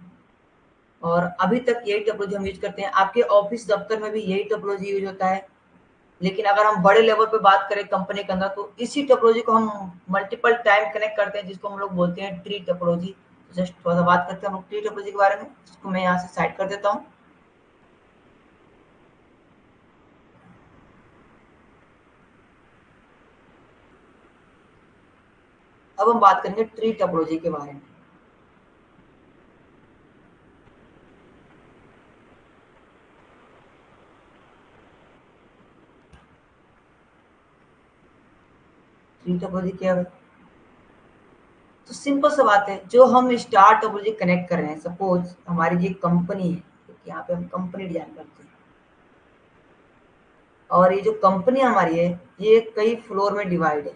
और अभी तक यही टोपोलॉजी हम यूज करते हैं, आपके ऑफिस दफ्तर में भी यही टोपोलॉजी यूज होता है। लेकिन अगर हम बड़े लेवल पे बात करें कंपनी के अंदर तो इसी टोपोलॉजी को हम मल्टीपल टाइम कनेक्ट करते हैं, जिसको हम लोग बोलते हैं ट्री टोपोलॉजी। जस्ट थोड़ा सा बात करते हैं हम लोग ट्री टोपोलॉजी के बारे में, इसको मैं यहाँ से साइड कर देता हूँ। अब हम बात करेंगे ट्री टोपोलॉजी के बारे में। ट्री टोपोलॉजी क्या है? तो सिंपल सा बात है, जो हम स्टार टोपोलॉजी कनेक्ट कर रहे हैं, सपोज हमारी ये कंपनी है, यहाँ पे हम कंपनी डिजाइन करते हैं, और ये जो कंपनी हमारी है ये कई फ्लोर में डिवाइड है,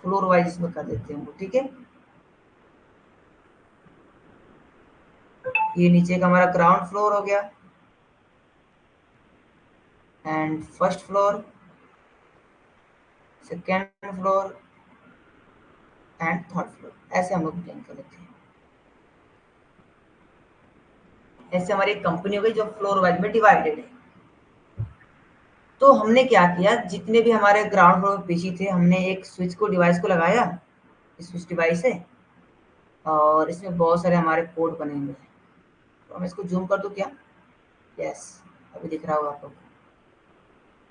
फ्लोर वाइज इसमें कर देते हैं, ठीक है। ये नीचे का हमारा ग्राउंड फ्लोर हो गया, and first floor, second floor and third floor, ऐसे हम लोग डिजाइन कर लेते हैं। ऐसे हमारी कंपनी हो गई जो फ्लोर वाइज में डिवाइडेड है। तो हमने क्या किया, जितने भी हमारे ग्राउंड फ्लोर पीसी थे, हमने एक स्विच को डिवाइस को लगाया, स्विच डिवाइस है, और इसमें बहुत सारे हमारे पोर्ट बने हुए हैं। तो हम इसको जूम कर दूं क्या? यस, अभी दिख रहा होगा आप लोग।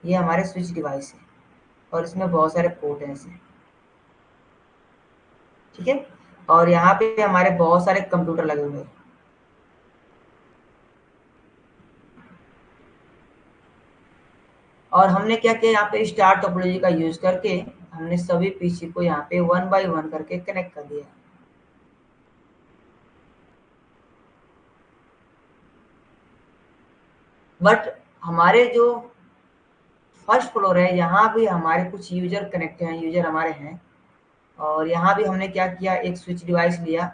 ये हमारे स्विच डिवाइस है और इसमें बहुत सारे पोर्ट हैं ऐसे, ठीक है। और यहाँ पे हमारे बहुत सारे कंप्यूटर लगे हुए हैं। और हमने क्या किया, यहाँ पे स्टार टोपोलॉजी का यूज करके हमने सभी पीसी को यहाँ पे 1 बाय 1 करके कनेक्ट कर दिया। बट हमारे जो फर्स्ट फ्लोर है, यहाँ भी हमारे कुछ यूजर कनेक्ट हैं, यूजर हमारे हैं, और यहाँ भी हमने क्या किया, एक स्विच डिवाइस लिया,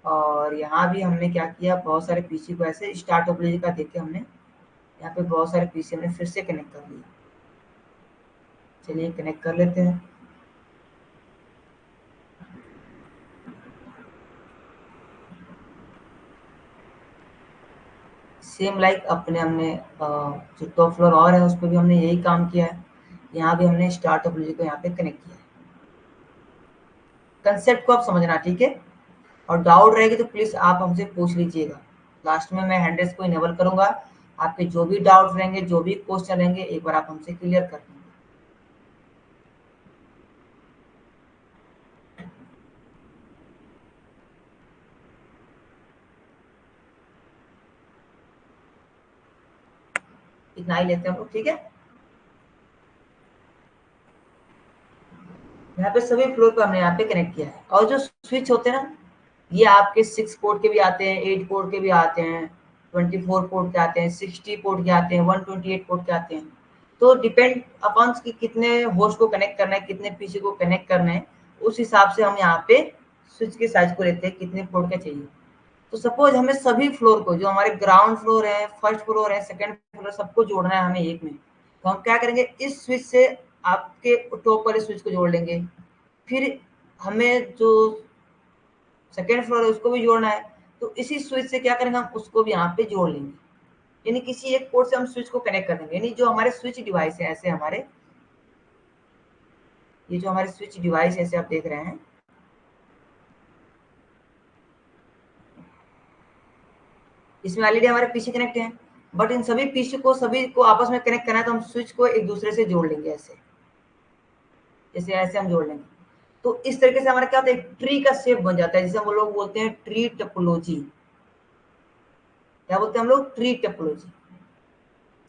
और यहाँ भी हमने क्या किया, बहुत सारे पीसी को ऐसे स्टार टोपोलॉजी का देख के हमने यहाँ पे बहुत सारे पीसी हमने फिर से कनेक्ट कर लिया। चलिए कनेक्ट कर लेते हैं। सेम लाइक अपने हमने जो टॉप फ्लोर और है उस पर भी हमने यही काम किया है। यहाँ भी हमने स्टार टोपोलॉजी को यहाँ पे कनेक्ट किया है। कंसेप्ट को आप समझना, ठीक है। और डाउट रहेगी तो प्लीज आप हमसे पूछ लीजिएगा। लास्ट में मैं हैंड को इनेबल करूंगा, आपके जो भी डाउट रहेंगे, जो भी क्वेश्चन रहेंगे, एक बार आप हमसे क्लियर कर लेंगे। इतना ही लेते हैं हम लोग, ठीक है। यहाँ पे सभी फ्लोर को हमने यहाँ पे कनेक्ट किया है। और जो स्विच होते हैं ना, ये आपके 6 पोर्ट के भी आते हैं, 8 पोर्ट के भी आते हैं, 24 पोर्ट के आते हैं, 60 पोर्ट के आते हैं, 128 पोर्ट के आते हैं। तो डिपेंड अपॉन कि कितने होस्ट को कनेक्ट करना है, कितने पीसी को कनेक्ट करना है, उस हिसाब से हम यहाँ पे स्विच के साइज को लेते हैं, कितने पोर्ट का चाहिए। तो सपोज हमें सभी फ्लोर को, जो हमारे ग्राउंड फ्लोर है, फर्स्ट फ्लोर है, सेकंड फ्लोर, सबको जोड़ना है हमें एक में। तो हम क्या करेंगे, इस स्विच से आपके टॉप वाले स्विच को जोड़ लेंगे, फिर हमें जो सेकेंड फ्लोर है उसको भी जोड़ना है, तो इसी स्विच से क्या करेंगे, हम उसको भी यहाँ पे जोड़ लेंगे। यानी किसी एक पोर्ट से हम स्विच को कनेक्ट कर देंगे। यानी जो हमारे स्विच डिवाइस है ऐसे हमारे, ये जो हमारे स्विच डिवाइस ऐसे आप देख रहे हैं, इसमें ऑलरेडी हमारे पीसी कनेक्ट हैं, बट इन सभी पीसी को सभी को आपस में कनेक्ट करना है, तो हम स्विच को एक दूसरे से जोड़ लेंगे ऐसे, जैसे ऐसे हम जोड़ लेंगे। तो इस तरीके से हमारा क्या होता है, एक ट्री का शेप बन जाता है, जिसे हम लोग बोलते हैं ट्री टोपोलॉजी। क्या बोलते हैं हम लोग, ट्री टोपोलॉजी।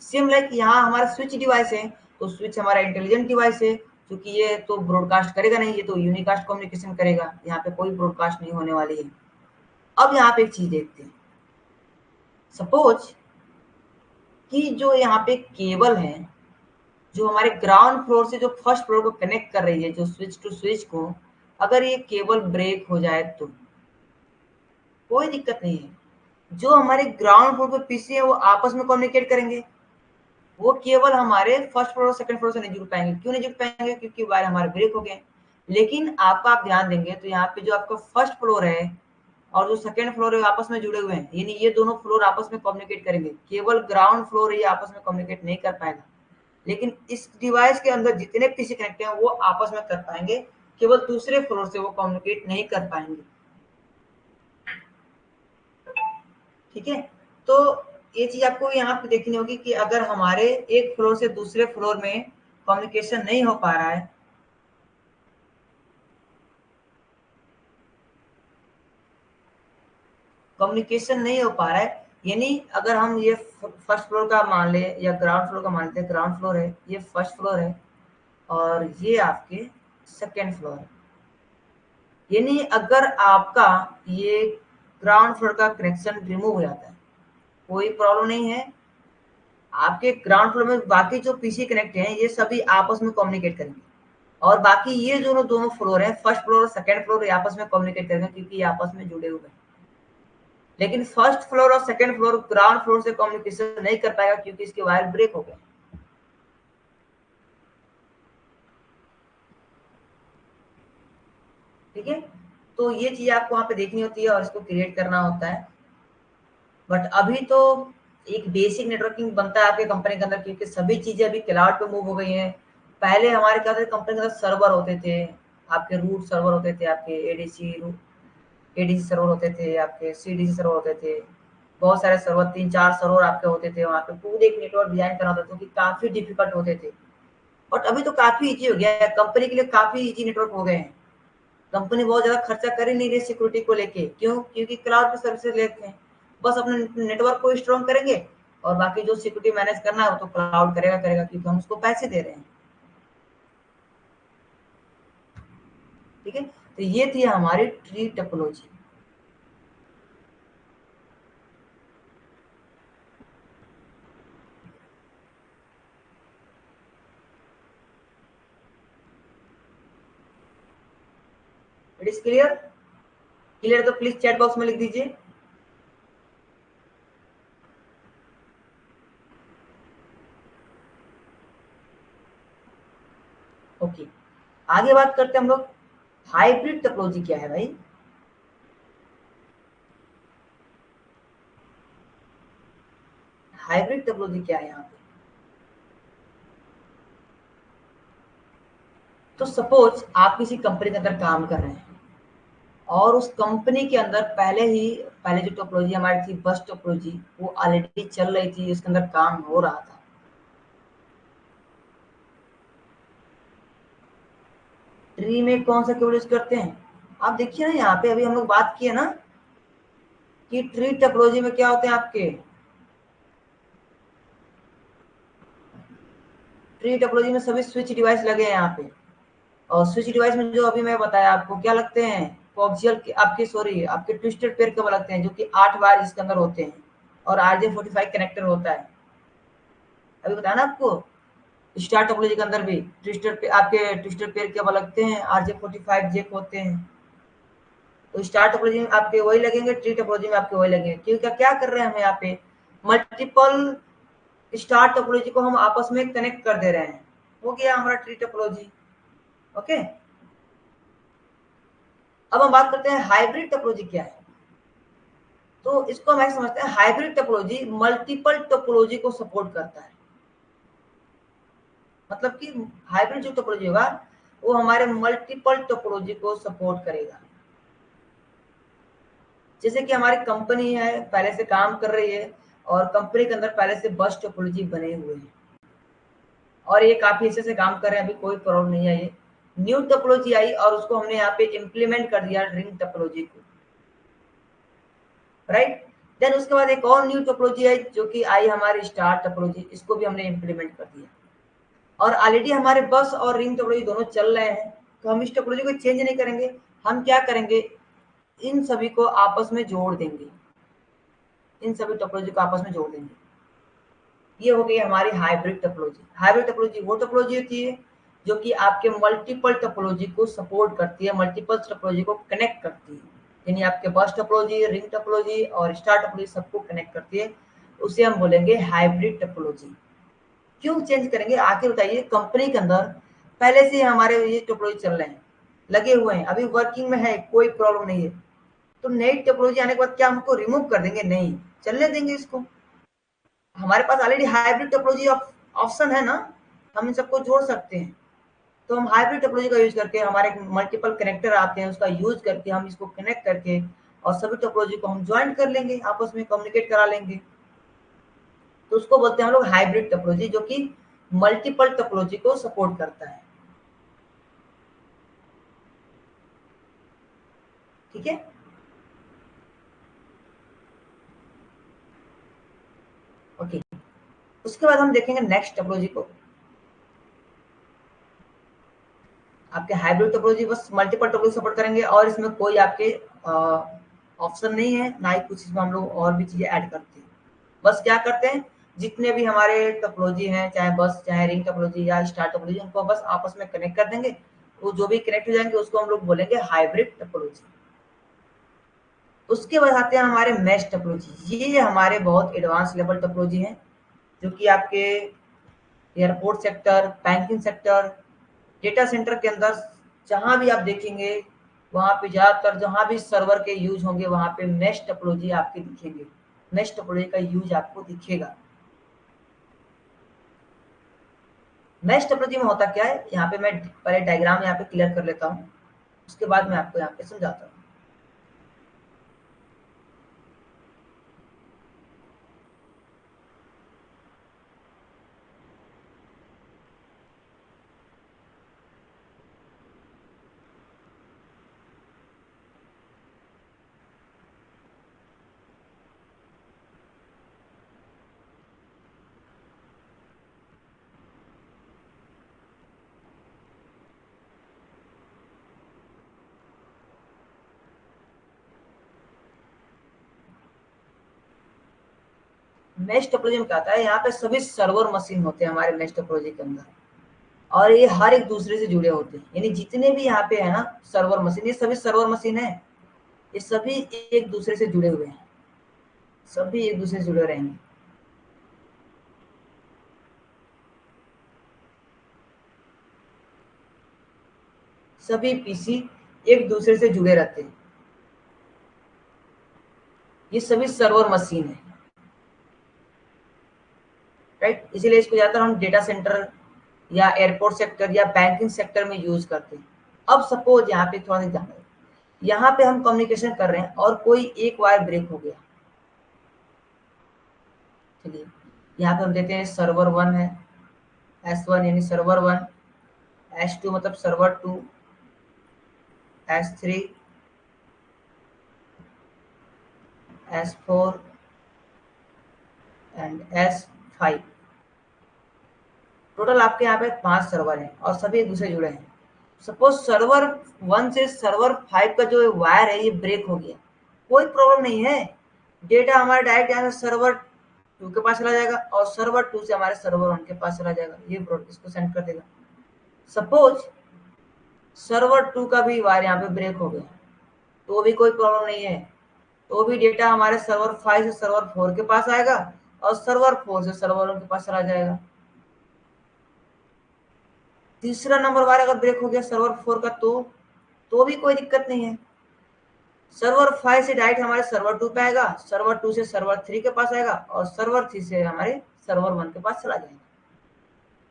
सेम लाइक यहाँ हमारा स्विच डिवाइस है, तो स्विच हमारा इंटेलिजेंट डिवाइस है, क्योंकि ये तो ब्रॉडकास्ट करेगा नहीं, ये तो यूनिकास्ट कम्युनिकेशन करेगा, यहाँ पे कोई ब्रॉडकास्ट नहीं होने वाली है। अब यहाँ पे एक चीज देखते हैं, सपोज कि जो यहाँ पे केबल है, जो हमारे ग्राउंड फ्लोर से जो फर्स्ट फ्लोर को कनेक्ट कर रही है, जो स्विच टू स्विच को, अगर ये केबल ब्रेक हो जाए तो कोई दिक्कत नहीं है। जो हमारे ग्राउंड फ्लोर पे पीसी है वो आपस में कम्युनिकेट करेंगे, वो केवल हमारे फर्स्ट फ्लोर और सेकंड फ्लोर से नहीं जुड़ पाएंगे। क्यों नहीं जुड़ पाएंगे, क्योंकि वायर हमारे ब्रेक हो गए। लेकिन आपका आप ध्यान देंगे तो यहाँ पे जो आपका फर्स्ट फ्लोर है और जो सेकंड फ्लोर है आपस में जुड़े हुए हैं, यानी ये दोनों फ्लोर आपस में कम्युनिकेट करेंगे। केवल ग्राउंड फ्लोर ये आपस में कम्युनिकेट नहीं कर पाएगा, लेकिन इस डिवाइस के अंदर जितने पीसी कनेक्ट हैं वो आपस में कर पाएंगे, केवल दूसरे फ्लोर से वो कम्युनिकेट नहीं कर पाएंगे, ठीक है। तो ये चीज आपको यहाँ पे देखनी होगी कि अगर हमारे एक फ्लोर से दूसरे फ्लोर में कम्युनिकेशन नहीं हो पा रहा है, कम्युनिकेशन नहीं हो पा रहा है, यानी अगर हम ये फर्स्ट फ्लोर का मान ले या ग्राउंड फ्लोर का मान लेते हैं, ग्राउंड फ्लोर है, ये फर्स्ट फ्लोर है और ये आपके सेकेंड फ्लोर है, यानी अगर आपका ये ग्राउंड फ्लोर का कनेक्शन रिमूव हो जाता है, कोई प्रॉब्लम नहीं है, आपके ग्राउंड फ्लोर में बाकी जो पीसी कनेक्ट हैं ये सभी आपस में कम्युनिकेट करेंगे, और बाकी ये जो दोनों फ्लोर हैं, फर्स्ट फ्लोर और सेकंड फ्लोर, ये आपस में कम्युनिकेट करेंगे क्योंकि ये आपस में जुड़े हुए हैं। लेकिन फर्स्ट फ्लोर और सेकंड फ्लोर ग्राउंड फ्लोर से कम्युनिकेशन नहीं कर पाएगा क्योंकि इसके वायर ब्रेक हो गए। ठीक है, तो ये चीज आपको वहां पे देखनी होती है और इसको क्रिएट करना होता है। बट अभी तो एक बेसिक नेटवर्किंग बनता है आपके कंपनी के अंदर क्योंकि सभी चीजें अभी क्लाउड पे मूव हो गई हैं। पहले हमारे क्या था, कंपनी के अंदर सर्वर होते थे, आपके रूट सर्वर होते थे, आपके एडीसी सर्वर होते थे, आपके सीडीसी सर्वर होते थे, बहुत सारे सर्वर, 3-4 सर्वर आपके होते थे, वहाँ पे पूरे एक नेटवर्क डिजाइन करना होता था जो कि काफी डिफिकल्ट होते थे। बट अभी तो काफी इजी हो गया है, कंपनी के लिए काफी इजी नेटवर्क हो गए हैं। कंपनी बहुत ज्यादा खर्चा कर ही नहीं रही सिक्योरिटी को लेके, क्यों? क्योंकि क्लाउड पे सर्विसेज लेते हैं, बस अपने नेटवर्क को स्ट्रॉन्ग करेंगे और बाकी जो सिक्योरिटी मैनेज करना है वो तो क्लाउड करेगा करेगा क्योंकि हम उसको पैसे दे रहे हैं। ठीक है, तो ये थी हमारी tree topology. It is clear? Clear तो प्लीज चैट बॉक्स में लिख दीजिए। ओके, आगे बात करते हैं हम लोग, हाइब्रिड टोपोलॉजी क्या है भाई? हाइब्रिड टोपोलॉजी क्या है यहाँ पे? तो सपोज आप किसी कंपनी के अंदर काम कर रहे हैं और उस कंपनी के अंदर पहले जो टोपोलॉजी हमारी थी, बस टोपोलॉजी, वो ऑलरेडी चल रही थी, उसके अंदर काम हो रहा था। ट्री में कौन सा केबल यूज करते हैं? आप देखिए ना, यहाँ पे अभी हम लोग बात किए ना कि ट्री टोपोलॉजी में क्या होते हैं आपके, ट्री टोपोलॉजी में सभी स्विच डिवाइस लगे हैं यहाँ पे, और स्विच डिवाइस में जो अभी मैं बताया आपको क्या लगते हैं, कोक्सियल के आपके, सॉरी, आपके ट्विस्टेड पेयर केबल लगते हैं जो कि 8 वायर इसके अंदर होते हैं, और RJ45 कनेक्टर होता है। अभी बताया ना आपको, स्टार टोपोलॉजी के अंदर भी आपके ट्विस्टेड पेयर केबल लगते हैं, RJ45 जेक होते हैं। तो स्टार टोपोलॉजी में आपके वही लगेंगे, ट्री टोपोलॉजी में आपके वही लगेंगे, क्योंकि क्या कर रहे हैं हम यहाँ पे, मल्टीपल स्टार टोपोलॉजी को हम आपस में कनेक्ट कर दे रहे हैं, हो गया हमारा ट्री टोपोलॉजी। ओके, अब हम बात करते हैं हाइब्रिड टोपोलॉजी क्या है। तो इसको हम ऐसे समझते हैं, हाइब्रिड टोपोलॉजी मल्टीपल टोपोलॉजी को सपोर्ट करता है। मतलब कि हाइब्रिड जो टोपोलॉजी होगा वो हमारे मल्टीपल टोपोलॉजी को सपोर्ट करेगा। जैसे कि हमारी कंपनी है, पहले से काम कर रही है और कंपनी के अंदर पहले से बस टोपोलॉजी बने हुए हैं और ये काफी अच्छे से काम कर रहे हैं, अभी कोई प्रॉब्लम नहीं है। ये न्यू टोपोलॉजी आई और उसको हमने यहाँ पे इम्प्लीमेंट कर दिया, रिंग टोपोलॉजी को, राइट। देन उसके बाद एक और न्यू टोपोलॉजी है जो कि आई हमारी स्टार टोपोलॉजी, इसको भी हमने इम्प्लीमेंट कर दिया, और ऑलरेडी हमारे बस और रिंग टोपोलॉजी दोनों चल रहे हैं, तो हम इस टोपोलॉजी को चेंज नहीं करेंगे। हम क्या करेंगे, इन सभी को आपस में जोड़ देंगे, इन सभी टोपोलॉजी को आपस में जोड़ देंगे। ये हो गई हमारी हाइब्रिड टोपोलॉजी। हाइब्रिड टोपोलॉजी वो टोपोलॉजी होती है जो कि आपके मल्टीपल टोपोलॉजी को सपोर्ट करती है, मल्टीपल टोपोलॉजी को कनेक्ट करती है, यानी आपके बस टोपोलॉजी, रिंग टोपोलॉजी और स्टार टोपोलॉजी सबको कनेक्ट करती है, उसे हम बोलेंगे हाइब्रिड टोपोलॉजी। क्यों चेंज करेंगे आखिर बताइए, कंपनी के अंदर पहले से हमारे ये टोपोलॉजी चल रहे हैं, लगे हुए हैं, अभी वर्किंग में है, कोई प्रॉब्लम नहीं है, तो नई टोपोलॉजी आने के बाद क्या हमको रिमूव कर देंगे? नहीं, चलने देंगे इसको। हमारे पास ऑलरेडी हाइब्रिड टोपोलॉजी ऑप्शन है ना, हम इन सबको जोड़ सकते हैं। तो हम हाइब्रिड टोपोलॉजी का यूज करके, हमारे मल्टीपल कनेक्टर आते हैं, उसका यूज करके हम इसको कनेक्ट करके और सभी टोपोलॉजी को हम ज्वाइन कर लेंगे, आपस में कम्युनिकेट करा लेंगे। तो उसको बोलते हैं हम लोग हाइब्रिड टोपोलॉजी, जो कि मल्टीपल टोपोलॉजी को सपोर्ट करता है। ठीक है, उसके बाद हम देखेंगे नेक्स्ट टोपोलॉजी को। आपके हाइब्रिड टोपोलॉजी बस मल्टीपल टोपोलॉजी सपोर्ट करेंगे और इसमें कोई आपके ऑप्शन नहीं है, ना ही कुछ इसमें हम लोग और भी चीजें ऐड करते हैं। बस क्या करते हैं, जितने भी हमारे टोपोलॉजी हैं, चाहे बस चाहे रिंग टोपोलॉजी या स्टार टोपोलॉजी, उनको बस आपस में कनेक्ट कर देंगे। वो जो भी कनेक्ट हो जाएंगे उसको हम लोग बोलेंगे हाइब्रिड टोपोलॉजी। उसके बाद आते हैं हमारे मैश टोपोलॉजी। ये हमारे बहुत एडवांस लेवल टोपोलॉजी है, जो कि आपके airport sector, banking sector, data centre के अंदर जहां भी आप देखेंगे, वहां पे ज्यादातर जहां भी सर्वर के यूज होंगे वहां पे मैश टोपोलॉजी आपके दिखेंगे, मैश टोपोलॉजी का यूज आपको दिखेगा। मैश टोपोलॉजी में होता क्या है, यहाँ पे मैं पहले डायग्राम यहाँ पे क्लियर कर लेता हूँ, उसके बाद मैं आपको यहाँ पे समझाता हूँ। मैश टोपोलॉजी में क्या आता है, यहाँ पे सभी सर्वर मशीन होते हैं हमारे मैश टोपोलॉजी के अंदर, और ये हर एक दूसरे से जुड़े होते हैं। यानी जितने भी यहाँ पे है ना सर्वर मशीन, ये सभी सर्वर मशीन है, ये सभी एक दूसरे से जुड़े हुए हैं, सभी एक दूसरे से जुड़े रहेंगे। सभी पीसी एक दूसरे से जुड़े रहते हैं, ये सभी सर्वर मशीन है, राइट। इसीलिए इसको ज्यादातर हम डेटा सेंटर या एयरपोर्ट सेक्टर या बैंकिंग सेक्टर में यूज करते हैं। अब सपोज यहाँ पे थोड़ा सा ध्यान दें, यहाँ पे हम कम्युनिकेशन कर रहे हैं और कोई एक वायर ब्रेक हो गया। चलिए यहाँ पे हम देते हैं सर्वर 1 है, S1 यानी सर्वर 1, S2 मतलब server 2, S3, S4 and S5। Total आपके यहाँ पे 5 सर्वर हैं और सभी एक दूसरे जुड़े हैं। सपोज सर्वर 1 से सर्वर 5 का जो वायर है ये ब्रेक हो गया, कोई प्रॉब्लम नहीं है, डेटा हमारा डायरेक्ट यहाँ से सर्वर 2 के पास चला जाएगा और सर्वर 2 से हमारे सर्वर 1 के पास चला जाएगा, ये इसको सेंड कर देगा। सपोज सर्वर 2 का भी वायर यहाँ पे ब्रेक हो गया, तो भी कोई प्रॉब्लम नहीं है, तो भी डेटा हमारे सर्वर 5 से सर्वर 4 के पास आएगा और सर्वर 4 से सर्वर 1 के पास चला जाएगा। तीसरा नंबर वायर अगर ब्रेक हो गया सर्वर 4 का, तो भी कोई दिक्कत नहीं है, सर्वर 5 से डायरेक्ट हमारे सर्वर 2 पे आएगा, सर्वर 2 से सर्वर 3 के पास आएगा और सर्वर 3 से हमारे सर्वर 1 के पास चला जाएगा।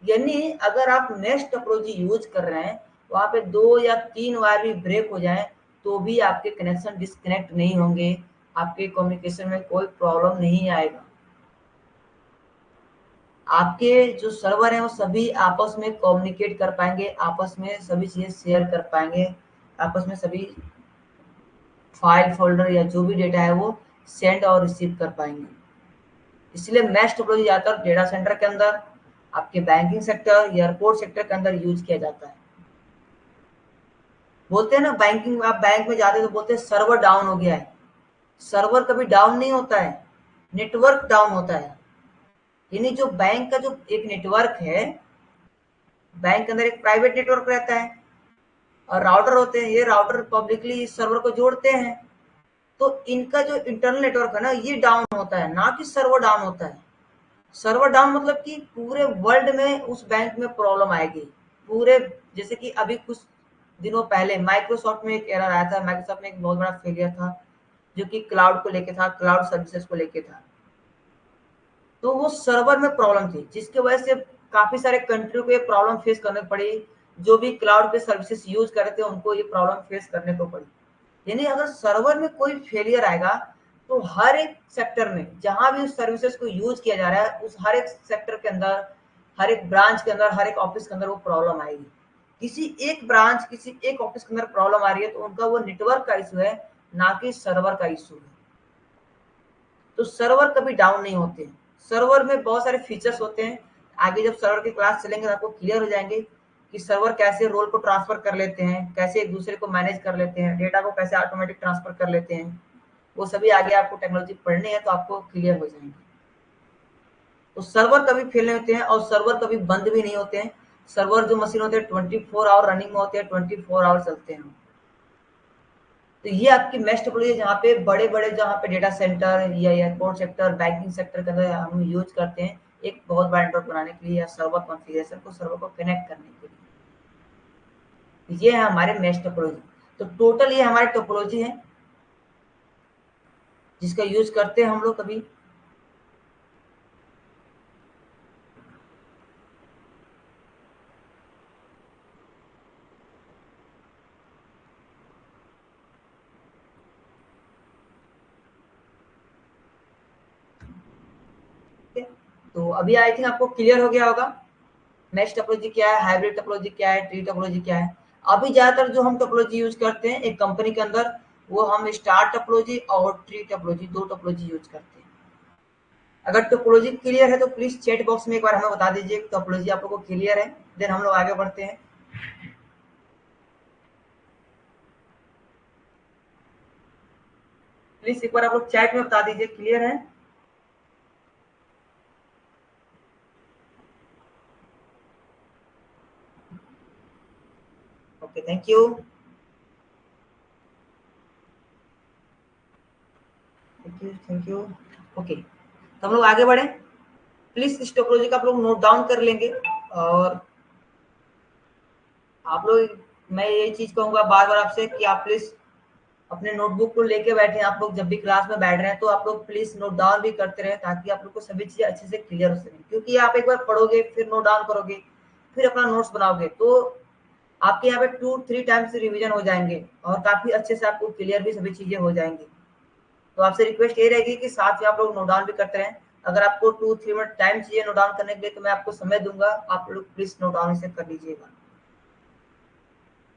यानी अगर आप नेक्स्ट टोपोलॉजी यूज कर रहे हैं, वहां पे 2 या 3 वायर भी ब्रेक हो जाए तो भी आपके कनेक्शन डिस्कनेक्ट नहीं होंगे, आपके कम्युनिकेशन में कोई प्रॉब्लम नहीं आएगा। आपके जो सर्वर हैं वो सभी आपस में कम्युनिकेट कर पाएंगे, आपस में सभी चीजें शेयर कर पाएंगे, आपस में सभी फाइल फोल्डर या जो भी डेटा है वो सेंड और रिसीव कर पाएंगे। इसलिए मैश टोपोलॉजी ज्यादातर डेटा सेंटर के अंदर, आपके बैंकिंग सेक्टर, एयरपोर्ट सेक्टर के अंदर यूज किया जाता है। बोलते हैं ना बैंकिंग में, आप बैंक में जाते तो बोलते हैं सर्वर डाउन हो गया है, सर्वर कभी डाउन नहीं होता है, नेटवर्क डाउन होता है। यानी जो बैंक का जो एक नेटवर्क है, बैंक के अंदर एक प्राइवेट नेटवर्क रहता है और राउटर होते हैं, ये राउटर पब्लिकली इस सर्वर को जोड़ते हैं, तो इनका जो इंटरनल नेटवर्क है ना ये डाउन होता है, ना कि सर्वर डाउन होता है। सर्वर डाउन मतलब कि पूरे वर्ल्ड में उस बैंक में प्रॉब्लम आएगी पूरे। जैसे कि अभी कुछ दिनों पहले माइक्रोसॉफ्ट में एक एरर आया था, माइक्रोसॉफ्ट में एक बहुत बड़ा फेलियर था जो कि क्लाउड को लेके था, क्लाउड सर्विसेज को लेके था। तो वो सर्वर में प्रॉब्लम थी जिसकी वजह से काफी सारे कंट्री को ये प्रॉब्लम फेस करने पड़ी, जो भी क्लाउड पे सर्विसेज यूज कर रहे थे उनको ये प्रॉब्लम फेस करने को पड़ी। यानी अगर सर्वर में कोई फेलियर आएगा तो हर एक सेक्टर में जहां भी उस सर्विसेज को यूज किया जा रहा है उस हर एक सेक्टर के अंदर, हर एक ब्रांच के अंदर, हर एक ऑफिस के अंदर वो प्रॉब्लम आएगी। किसी एक ब्रांच, किसी एक ऑफिस के अंदर प्रॉब्लम आ रही है तो उनका वो नेटवर्क का इशू है, ना कि सर्वर का इशू है। तो सर्वर कभी डाउन नहीं होते, सर्वर में बहुत सारे फीचर्स होते हैं। आगे जब सर्वर की क्लास चलेंगे तो आपको क्लियर हो जाएंगे कि सर्वर कैसे रोल को ट्रांसफर कर लेते हैं, कैसे एक दूसरे को मैनेज कर लेते हैं, डेटा को कैसे ऑटोमेटिक ट्रांसफर कर लेते हैं। वो सभी आगे आपको टेक्नोलॉजी पढ़नी है तो आपको क्लियर हो जाएंगे। तो सर्वर कभी फेल नहीं होते हैं और सर्वर कभी बंद भी नहीं होते हैं। सर्वर जो मशीन होते हैं 24 आवर रनिंग में होते हैं, 24 आवर चलते हैं। तो ये आपकी मेश टोपोलॉजी जहाँ पे बड़े बड़े, जहाँ पे डेटा सेंटर या एयरपोर्ट सेक्टर, बैंकिंग सेक्टर के अंदर हम यूज करते हैं एक बहुत बड़ा नेटवर्क बनाने के लिए या सर्वर कॉन्फ़िगरेशन को, सर्वर को कनेक्ट करने के लिए। ये है हमारे मेश टोपोलॉजी। तो टोटल ये हमारे टोपोलॉजी है जिसका यूज करते हैं हम लोग कभी। तो अभी आई थिंक आपको क्लियर हो गया होगा मेश टोपोलॉजी क्या है, हाइब्रिड टोपोलॉजी क्या है, ट्री टोपोलॉजी क्या है। अभी ज्यादातर जो हम टोपोलॉजी यूज करते हैं एक कंपनी के अंदर, वो हम स्टार टोपोलॉजी और ट्री टोपोलॉजी, दो टोपोलॉजी यूज करते हैं। अगर टोपोलॉजी क्लियर है तो प्लीज चैट बॉक्स में एक बार हमें बता दीजिए टोपोलॉजी आप लोगों को क्लियर है, देन हम लोग आगे बढ़ते हैं। प्लीज एक बार आप लोग चैट में बता दीजिए क्लियर है। Okay, thank you. Thank you, thank you. Okay, तो हम लोग आगे बढ़े। प्लीज इस टोपोलॉजी का आप लोग नोट डाउन कर लेंगे। और आप लोग, मैं यही चीज कहूंगा बार बार आपसे कि आप प्लीज अपने नोटबुक को लेके बैठे। आप लोग जब भी क्लास में बैठ रहे हैं तो आप लोग प्लीज नोट डाउन भी करते रहे ताकि आप लोग को सभी चीजें अच्छे से क्लियर हो सके। क्योंकि आप एक बार पढ़ोगे, फिर नोट डाउन करोगे, फिर अपना नोट्स बनाओगे, तो आपके यहाँ पे 2-3 टाइम्स रिवीजन हो जाएंगे और काफी अच्छे से आपको क्लियर भी सभी चीजें हो जाएंगी। तो आपसे रिक्वेस्ट ये रहेगी कि साथ में आप लोग नोट डाउन भी करते रहें। अगर आपको 2-3 मिनट टाइम चाहिए नोट डाउन करने के लिए तो मैं आपको समय दूंगा, आप लोग प्लीज नोट डाउन इसे कर लीजिएगा।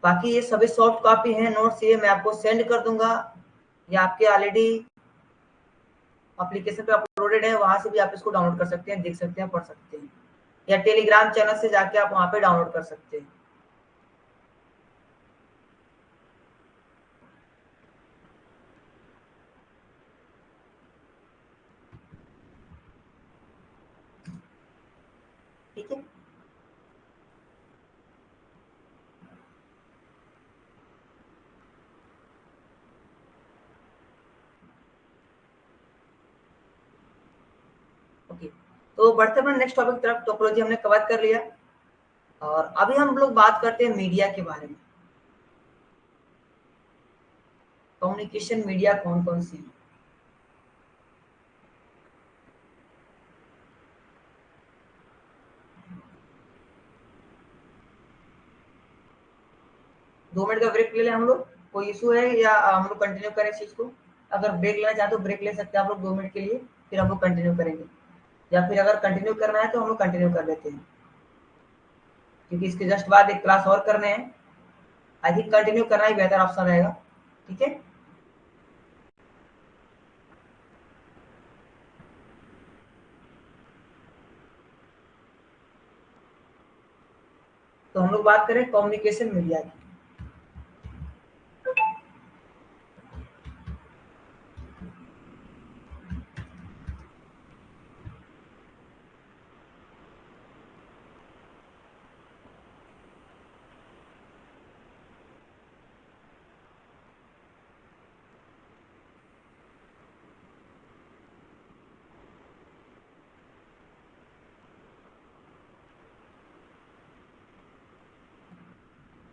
बाकी ये सभी सॉफ्ट कॉपी है नोट्स, ये मैं आपको सेंड कर दूंगा। ये आपके ऑलरेडी एप्लीकेशन पे अपलोडेड है, वहां से भी आप इसको डाउनलोड कर सकते हैं, देख सकते हैं, पढ़ सकते हैं, या टेलीग्राम चैनल से जाके आप वहां पे डाउनलोड कर सकते हैं। ठीक है, ओके। तो बढ़ते हैं नेक्स्ट टॉपिक की तरफ। टोपोलॉजी हमने कवर कर लिया और अभी हम लोग बात करते हैं मीडिया के बारे में। कम्युनिकेशन मीडिया कौन कौन सी है। 2 मिनट का ब्रेक ले लें हम लोग, कोई इशू है या हम लोग कंटिन्यू करें इस चीज को। अगर ब्रेक लेना चाहते हो ब्रेक ले सकते हैं आप लोग 2 मिनट के लिए, फिर हम लोग कंटिन्यू करेंगे। या फिर अगर कंटिन्यू करना है तो हम लोग कंटिन्यू कर लेते हैं, क्योंकि इसके जस्ट बाद एक क्लास और करने हैं। आई थिंक कंटिन्यू करना ही बेहतर ऑप्शन रहेगा। ठीक है, तो हम लोग बात करें कम्युनिकेशन मीडिया की।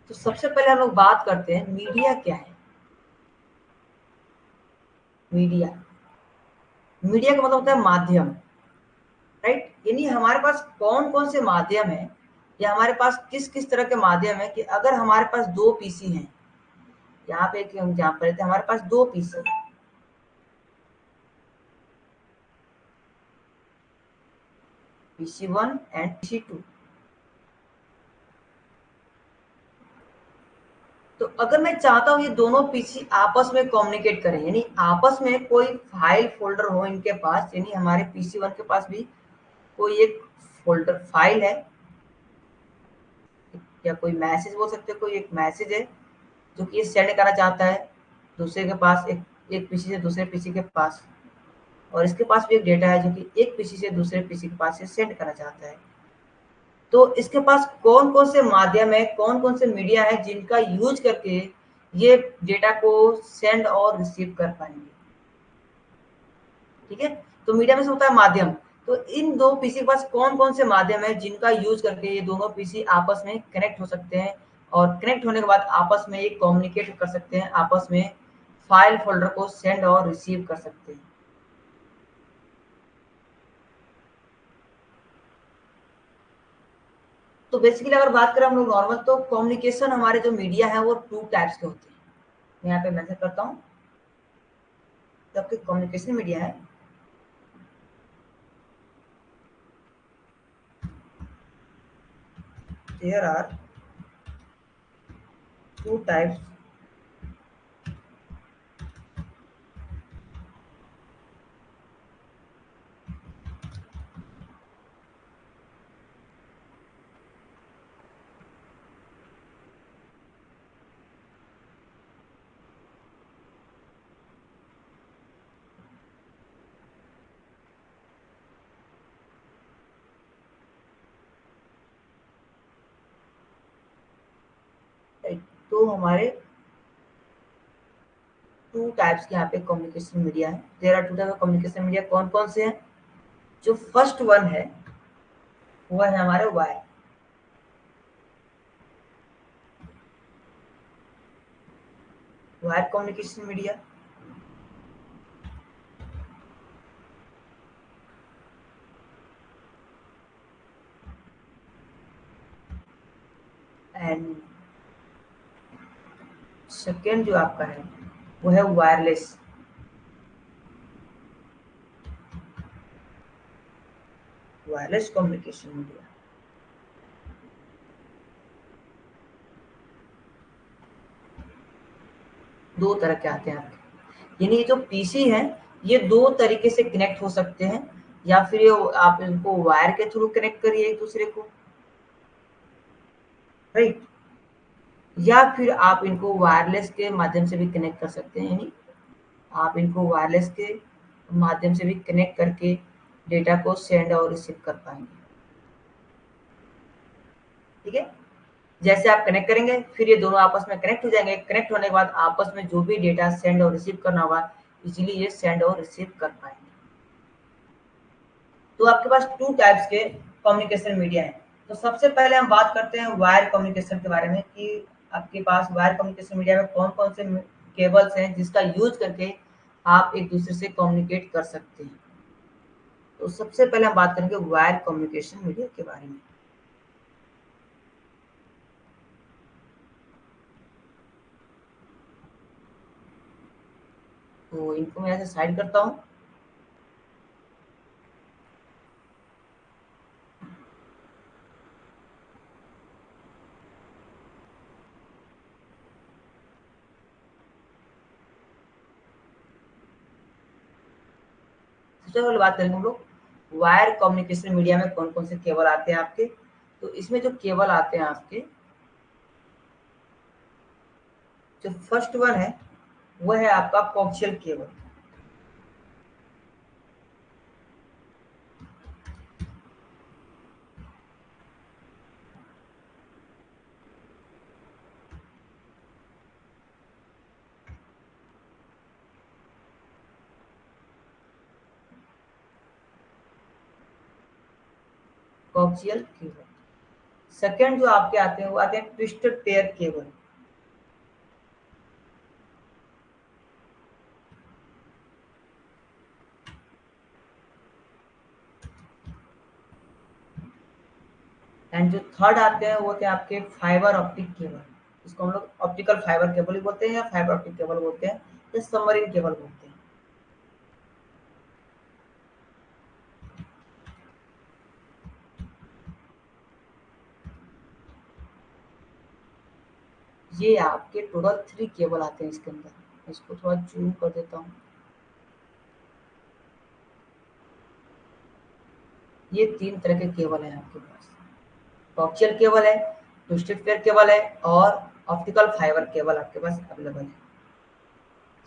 तो सबसे पहले हम लोग बात करते हैं मीडिया क्या है। मीडिया, मीडिया का मतलब होता है माध्यम, राइट। यानी हमारे पास कौन कौन से माध्यम है, या हमारे पास किस किस तरह के माध्यम है। कि अगर हमारे पास दो पीसी हैं, यहाँ पे एक एग्जाम्पल लेते हैं, हमारे पास दो पीसी, PC1 एंड PC2। तो अगर मैं चाहता हूँ ये दोनों पीसी आपस में कम्युनिकेट करें, यानी आपस में कोई फाइल फोल्डर हो इनके पास, यानी हमारे पीसी वन के पास भी कोई एक फोल्डर फाइल है या कोई मैसेज बोल सकते हो, कोई एक मैसेज है जो कि ये सेंड करना चाहता है दूसरे के पास, एक पीसी से दूसरे पीसी के पास, और इसके पास भी एक डेटा है जो कि एक पीसी से दूसरे पीसी के पास से सेंड करना चाहता है। तो इसके पास कौन कौन से माध्यम है, कौन कौन से मीडिया है जिनका यूज करके ये डेटा को सेंड और रिसीव कर पाएंगे। ठीक है, तो मीडिया में से होता है माध्यम। तो इन दो पीसी के पास कौन कौन से माध्यम है जिनका यूज करके ये दोनों पीसी आपस में कनेक्ट हो सकते हैं, और कनेक्ट होने के बाद आपस में ये कम्युनिकेट कर सकते हैं, आपस में फाइल फोल्डर को सेंड और रिसीव कर सकते हैं। तो बेसिकली अगर बात करें हम लोग नॉर्मल, तो कम्युनिकेशन हमारे जो मीडिया है वो टू टाइप्स के होते हैं। मैं यहाँ पे मेंशन करता हूँ, तो आपके कम्युनिकेशन मीडिया है, there are two types right? तो हमारे टू टाइप्स के यहाँ पे कम्युनिकेशन मीडिया है। There are two type of communication media, कौन कौन से हैं? जो फर्स्ट वन है वो है हमारे wire communication media. And second जो आपका है वो है वायरलेस, वायरलेस कम्युनिकेशन मीडिया। दो तरह के आते हैं आपके, यानी ये जो पीसी है ये दो तरीके से कनेक्ट हो सकते हैं, या फिर ये आप इनको वायर के थ्रू कनेक्ट करिए एक दूसरे को, राइट, या फिर आप इनको वायरलेस के माध्यम से भी कनेक्ट कर सकते हैं, यानी आप इनको वायरलेस के माध्यम से भी कनेक्ट करके डेटा को सेंड और रिसीव कर पाएंगे। ठीक है, जैसे आप कनेक्ट करेंगे फिर ये दोनों आपस में कनेक्ट हो जाएंगे, कनेक्ट होने के बाद आपस में जो भी डेटा सेंड और रिसीव करना होगा इजीली ये सेंड और रिसीव कर पाएंगे। तो आपके पास टू टाइप्स के कम्युनिकेशन मीडिया है। तो सबसे पहले हम बात करते हैं वायर कम्युनिकेशन के बारे में, कि आपके पास वायर कम्युनिकेशन मीडिया में कौन कौन से केबल्स हैं जिसका यूज करके आप एक दूसरे से कम्युनिकेट कर सकते हैं। तो सबसे पहले हम बात करेंगे वायर कम्युनिकेशन मीडिया के बारे में। तो इनको मैं ऐसे साइड करता हूँ। सबसे पहले बात करेंगे हम लोग वायर कम्युनिकेशन मीडिया में कौन कौन से केबल आते हैं आपके। तो इसमें जो केबल आते हैं आपके, जो फर्स्ट वन है वो है आपका कोक्शियल केबल। कोक्शियल केबल। सेकेंड जो आपके आते हैं वो आते हैं ट्विस्टेड पेयर केबल। एंड जो थर्ड आते हैं वो होते हैं आपके फाइबर ऑप्टिक केबल। इसको हम लोग ऑप्टिकल फाइबर केबल भी बोलते हैं, या फाइबर ऑप्टिक केबल बोलते हैं, या सबमरीन केबल बोलते हैं। ये आपके टोटल 3 केबल आते हैं इसके अंदर। इसको थोड़ा जूम कर देता हूँ। ये 3 तरह के केबल हैं आपके पास। कोएक्सियल केबल है, ट्विस्टेड पेयर केबल है और ऑप्टिकल फाइबर केबल आपके पास अवेलेबल है।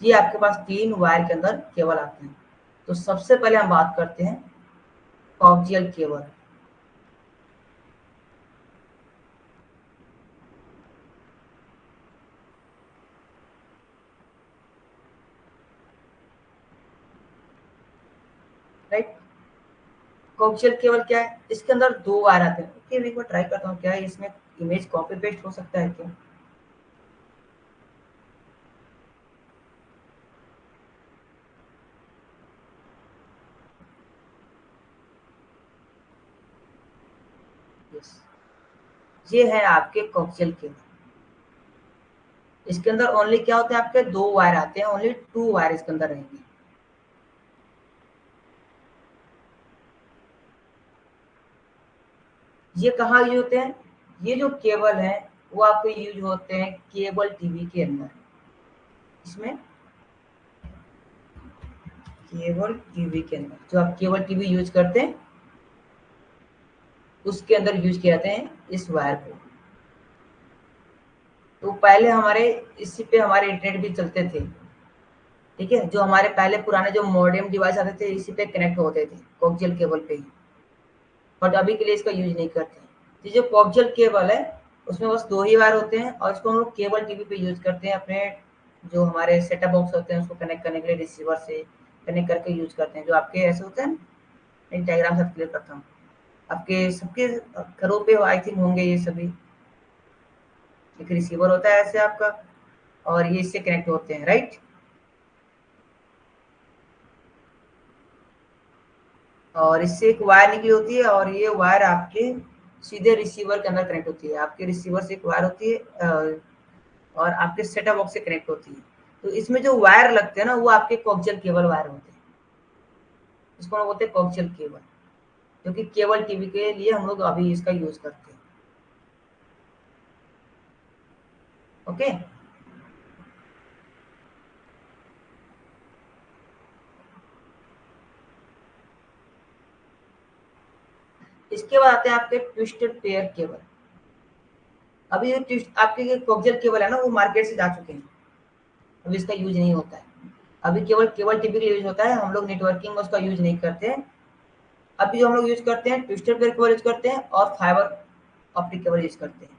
ये आपके पास 3 वायर के अंदर केबल आते हैं। तो सबसे पहले हम बात करते हैं coaxial cable. Right, coaxial cable क्या है? इसके अंदर 2 वायर आते हैं। ओके, मैं एक बार ट्राई करता हूँ, क्या है इसमें इमेज कॉपी पेस्ट हो सकता है क्या? यस, ये है आपके कोएक्सियल केबल। इसके अंदर ओनली क्या होते हैं, आपके 2 वायर आते हैं, ओनली 2 वायर इसके अंदर रहेंगे। ये कहाँ यूज होते हैं? ये जो केबल है वो आपके यूज होते हैं केबल टीवी के अंदर। इसमें केबल टीवी के अंदर जो आप केबल टीवी यूज करते हैं उसके अंदर यूज किए जाते हैं इस वायर को। तो पहले हमारे इसी पे हमारे इंटरनेट भी चलते थे। ठीक है, जो हमारे पहले पुराने जो मॉडेम डिवाइस आते थे इसी पे कनेक्ट होते थे कोएक्सियल केबल पे ही। बट अभी के लिए इसका यूज नहीं करते हैं। ये जो कोएक्सियल केबल है उसमें बस 2 ही वायर होते हैं और इसको हम लोग केबल टीवी पे यूज करते हैं। अपने जो हमारे सेटअप बॉक्स होते हैं उसको कनेक्ट करने के लिए रिसीवर से कनेक्ट करके यूज करते हैं। जो आपके ऐसे होते हैं, एक डायग्राम से क्लियर करता हूँ। आपके सबके घरों पे आई थिंक होंगे ये सभी। एक रिसीवर होता है ऐसे आपका और ये इससे कनेक्ट होते हैं, राइट। और इससे एक वायर निकली होती है और ये वायर आपके सीधे रिसीवर के अंदर कनेक्ट होती है। आपके रिसीवर से एक वायर होती है और आपके सेटअप बॉक्स से कनेक्ट होती है। तो इसमें जो वायर लगते हैं ना वो आपके कोएक्सियल केबल वायर होते हैं। इसको हम बोलते हैं कोएक्सियल केबल, जो कि केबल टीवी के लिए हम लोग अभी इसका यूज करते हैं। ओके, इसके बाद आते हैं आपके ट्विस्टेड पेयर केबल। अभी ये ट्विस्ट आपके ये कोएक्सियल केबल है ना वो मार्केट से जा चुके हैं, अभी इसका यूज नहीं होता है। अभी केवल केबल टीवी के लिए यूज होता है, हम लोग नेटवर्किंग में उसका यूज नहीं करते हैं। अभी जो हम लोग यूज करते हैं ट्विस्टेड पेयर केबल यूज करते हैं और फाइबर ऑप्टिक केबल यूज करते हैं।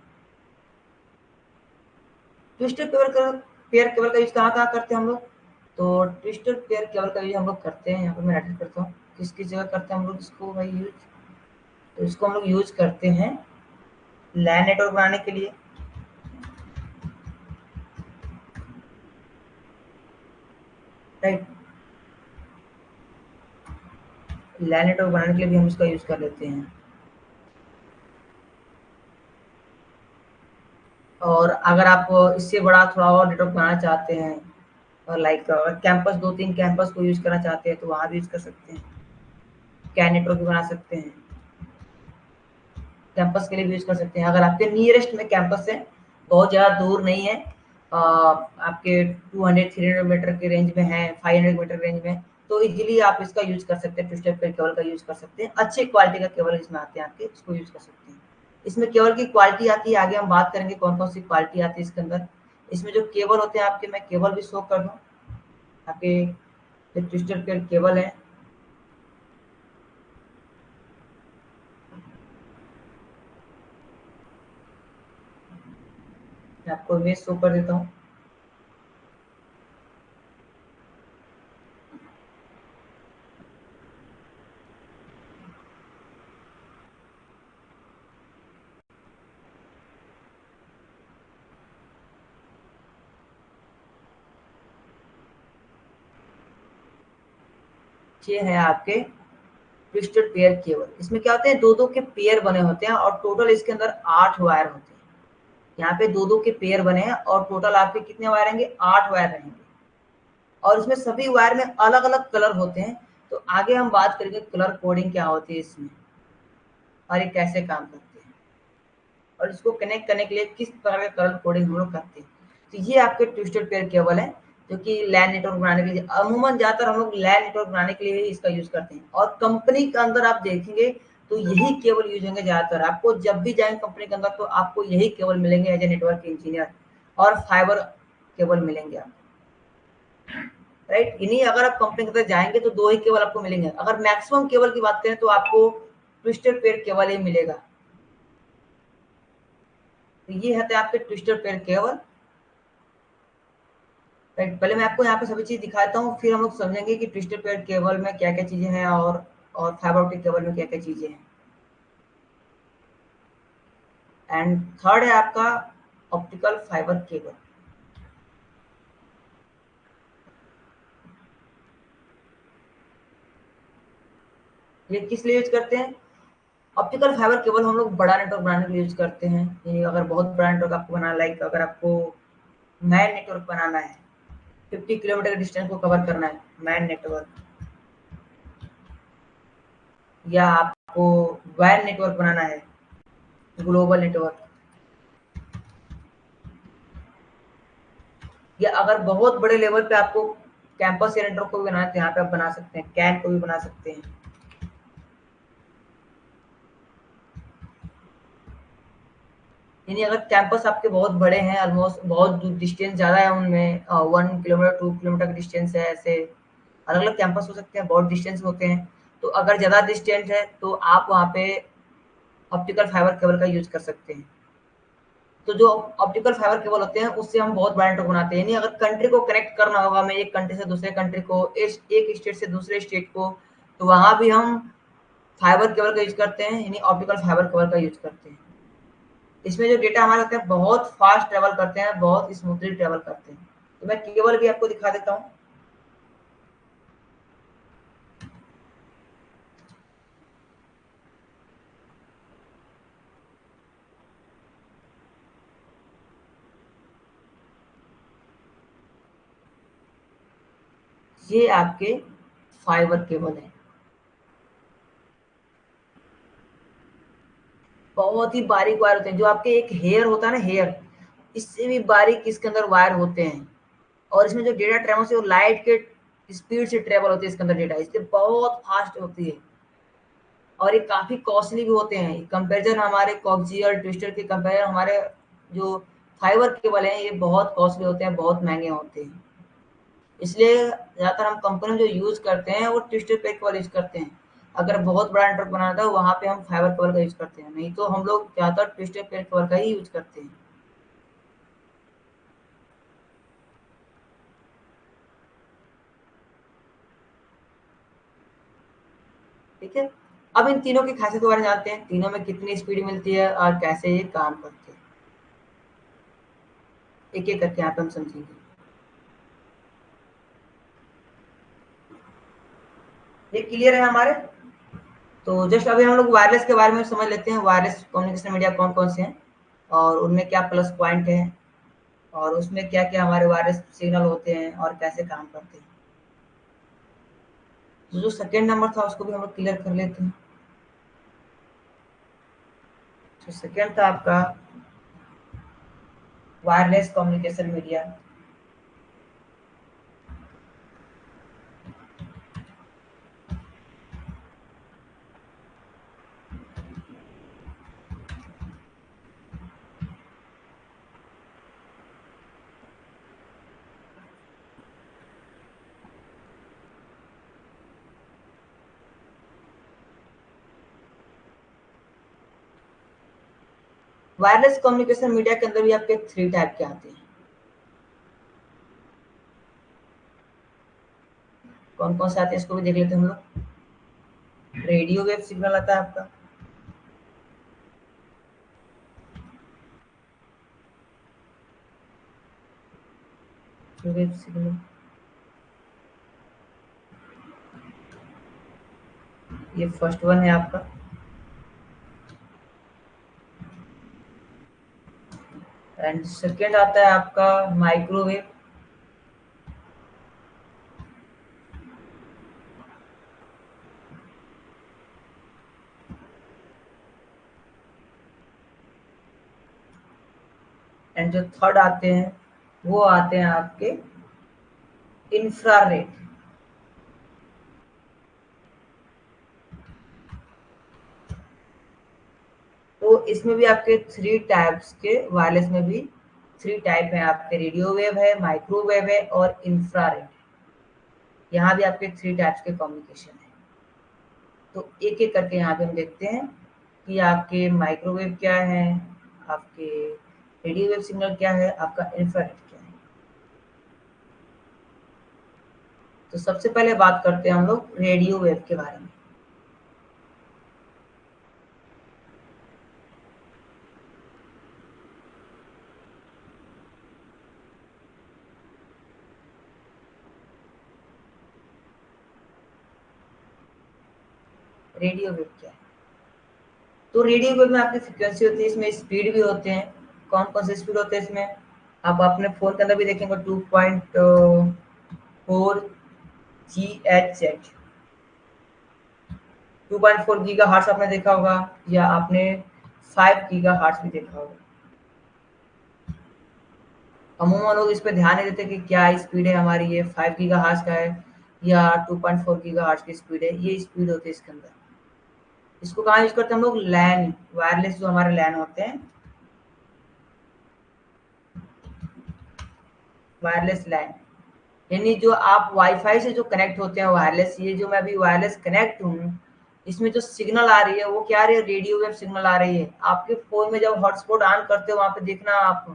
ट्विस्टेड पेयर केबल का यूज कहाँ कहाँ करते हैं हम लोग? तो ट्विस्टेड पेयर केबल का यूज हम लोग करते हैं, यहाँ पर मैं एडिट करता हूँ किस किस जगह करते हैं हम लोग इसको भाई यूज। तो इसको हम लोग यूज करते हैं लैन नेटवर्क बनाने के लिए। राइट, लैन नेटवर्क बनाने के लिए भी हम इसका यूज कर लेते हैं। और अगर आप इससे बड़ा थोड़ा और नेटवर्क बनाना चाहते हैं और लाइक कैंपस 2-3 कैंपस को यूज करना चाहते हैं तो वहाँ भी यूज कर सकते हैं। कैन नेटवर्क भी बना सकते हैं, कैंपस के लिए भी यूज कर सकते हैं। अगर आपके नियरेस्ट में कैंपस है, बहुत ज़्यादा दूर नहीं है, आपके 200-300 मीटर के रेंज में है, 500 मीटर रेंज में, तो इजीली आप इसका यूज कर सकते हैं। ट्विस्टेड पेयर केबल का यूज कर सकते हैं। अच्छी क्वालिटी का केबल इसमें आते हैं आपके, इसको यूज कर सकते हैं। इसमें केबल की क्वालिटी आती है, आगे हम बात करेंगे कौन कौन सी क्वालिटी आती है इसके अंदर। इसमें जो केबल होते हैं आपके, मैं केबल भी शो कर दूँ आपके। जो ट्विस्टेड पेयर केबल है, मैं आपको इमेज शो कर देता हूँ। ये है आपके ट्विस्टेड पेयर केबल। इसमें क्या होते हैं, दो दो के पेयर बने होते हैं और टोटल इसके अंदर 8 वायर होते हैं। यहाँ पे दो दो के पेयर बने हैं और टोटल आपके कितने वायर रहेंगे, 8 वायर रहेंगे। और इसमें सभी वायर में अलग अलग कलर होते हैं। तो आगे हम बात करेंगे कलर कोडिंग क्या होती है इसमें और ये कैसे काम करते हैं। और इसको कनेक्ट करने के लिए किस प्रकार का कलर कोडिंग हम लोग करते हैं। तो ये आपके ट्विस्टेड पेयर केबल है जो कि लैन नेटवर्क बनाने के लिए, अमूमन ज़्यादातर हम लोग लैन नेटवर्क बनाने के लिए ही इसका यूज़ करते हैं। और कंपनी के अंदर आप देखेंगे तो यही केबल यूज होंगे ज़्यादातर। आपको जब भी जाएंगे कंपनी के अंदर तो आपको यही केबल मिलेंगे एज ए नेटवर्क इंजीनियर, और फाइबर केबल मिलेंगे आपको, राइट। इन्हीं अगर आप कंपनी के अंदर जाएंगे तो दो ही केबल आपको मिलेंगे। अगर मैक्सिमम केबल की बात करें तो आपको ट्विस्टेड पेयर केबल ही मिलेगा। तो ये है आपके ट्विस्टेड पेयर केबल, राइट। पहले मैं आपको यहाँ पे सभी चीज दिखाता हूँ, फिर हम लोग समझेंगे कि ट्विस्टेड पेयर केबल में क्या क्या चीजें हैं और फाइबर ऑप्टिक केबल में क्या क्या चीजें हैं। एंड थर्ड है आपका ऑप्टिकल फाइबर केबल। ये किस लिए यूज करते हैं? ऑप्टिकल फाइबर केबल हम लोग बड़ा नेटवर्क बनाने के लिए यूज करते हैं। यानी अगर बहुत बड़ा नेटवर्क आपको बनाना, लाइक अगर आपको मैन नेटवर्क बनाना है, 50 किलोमीटर के डिस्टेंस को कवर करना है, मैन नेटवर्क, या आपको वैन नेटवर्क बनाना है, ग्लोबल नेटवर्क, या अगर बहुत बड़े लेवल पे आपको कैंपस या नेटवर्क को भी बनाना है तो यहाँ पे आप बना सकते हैं, कैन को भी बना सकते हैं। यानी अगर कैंपस आपके बहुत बड़े हैं, ऑलमोस्ट बहुत डिस्टेंस ज़्यादा है उनमें, 1 किलोमीटर 2 किलोमीटर का डिस्टेंस है, ऐसे अलग अलग कैंपस हो सकते हैं, बहुत डिस्टेंस होते हैं। तो अगर ज़्यादा डिस्टेंस है तो आप वहाँ पे ऑप्टिकल फाइबर केबल का यूज कर सकते हैं। तो जो ऑप्टिकल फाइबर केबल होते हैं उससे हम बहुत बड़ा नेटवर्क बनाते हैं। यानी अगर कंट्री को कनेक्ट करना होगा, हमें एक कंट्री से दूसरे कंट्री को, एक स्टेट से दूसरे स्टेट को, तो वहां भी हम फाइबर केबल का यूज करते हैं, यानी ऑप्टिकल फाइबर केबल का यूज करते हैं। इसमें जो डेटा हमारे होते हैं बहुत फास्ट ट्रेवल करते हैं, बहुत स्मूथली ट्रेवल करते हैं। तो मैं केबल भी आपको दिखा देता हूँ। ये आपके फाइबर केबल है, बहुत ही बारीक वायर होते हैं। जो आपके एक हेयर होता है ना, हेयर, इससे भी बारीक इसके अंदर वायर होते हैं। और इसमें जो डेटा ट्रेवल से वो लाइट के स्पीड से ट्रेवल होती है इसके अंदर डेटा, इसलिए बहुत फास्ट होती है। और ये काफी कॉस्टली भी होते हैं। कंपेरिजन हमारे कॉक्सियल ट्विस्टर के कंपेरिजन हमारे जो फाइबर केबल हैं ये बहुत कॉस्टली होते हैं, बहुत महंगे होते हैं। इसलिए ज्यादातर हम कंपनी में जो यूज करते हैं वो ट्विस्टर पेयर केबल यूज करते हैं। अगर बहुत बड़ा नेटवर्क बनाना था वहां पे हम फाइबर केबल का यूज करते हैं, नहीं तो हम लोग ज्यादातर ट्विस्टर पेयर केबल का ही यूज करते हैं। ठीक है। अब इन तीनों की खासियत के बारे में जानते हैं, तीनों में कितनी स्पीड मिलती है और कैसे ये काम करते हैं। एक एक करके यहाँ पे हम समझेंगे। ये क्लियर है हमारे? तो जस्ट अभी हम लोग वायरलेस के बारे में समझ लेते हैं। वायरलेस कम्युनिकेशन मीडिया कौन कौन से हैं और उनमें क्या प्लस पॉइंट है, और उसमें क्या क्या हमारे वायरलेस सिग्नल होते हैं और कैसे काम करते हैं। तो जो सेकेंड नंबर था उसको भी हम लोग क्लियर कर लेते हैं। तो सेकेंड था आपका wireless communication media. Wireless communication media के अंदर भी आपके 3 टाइप के आते हैं। कौन कौन से आते हैं इसको भी देख लेते हैं हम लोग। रेडियो वेव सिग्नल आता है आपका, वेव सिग्नल, ये फर्स्ट वन है आपका। एंड सेकेंड आता है आपका माइक्रोवेव। एंड जो थर्ड आते हैं वो आते हैं आपके इंफ्रारेड। तो इसमें भी आपके थ्री टाइप्स के वायरलेस में भी थ्री टाइप है आपके, रेडियो वेव है, माइक्रोवेव है और इंफ्रारेड। यहाँ भी आपके थ्री टाइप्स के कम्युनिकेशन है। तो एक एक करके यहाँ पे हम देखते हैं कि आपके माइक्रोवेव क्या है, आपके रेडियो वेव सिग्नल क्या है, आपका इंफ्रारेड क्या है। तो सबसे पहले बात करते हैं हम लोग रेडियो वेव के बारे में। रेडियो वेव क्या है? तो रेडियो वेव में आपकी फ्रिक्वेंसी होती है, इसमें स्पीड भी होते हैं। कौन कौन से स्पीड होते हैं इसमें? आप अपने फोन के अंदर भी देखेंगे 2.4 GHz, 2.4 गीगा हर्ट्ज आपने देखा होगा, या आपने 5 गीगा हर्ट्ज भी देखा होगा। अमूमन लोग इस पे ध्यान नहीं देते कि क्या स्पीड है हमारी, ये 5 गीगा हर्ट्ज का है या 2.4 गीगा हर्ट्ज की स्पीड है, ये स्पीड होती है इसके अंदर। इसको कहाँ यूज करते हैं हम लोग? लैन, वायरलेस जो हमारे लैन होते हैं, वायरलेस लैन, यानी जो आप वाईफाई से जो कनेक्ट होते हैं वायरलेस, ये जो मैं अभी वायरलेस कनेक्ट हूँ, इसमें जो सिग्नल आ रही है वो क्या आ रही है? रेडियो वेव सिग्नल आ रही है। आपके फोन में जब हॉटस्पॉट ऑन करते हो वहां पे देखना आप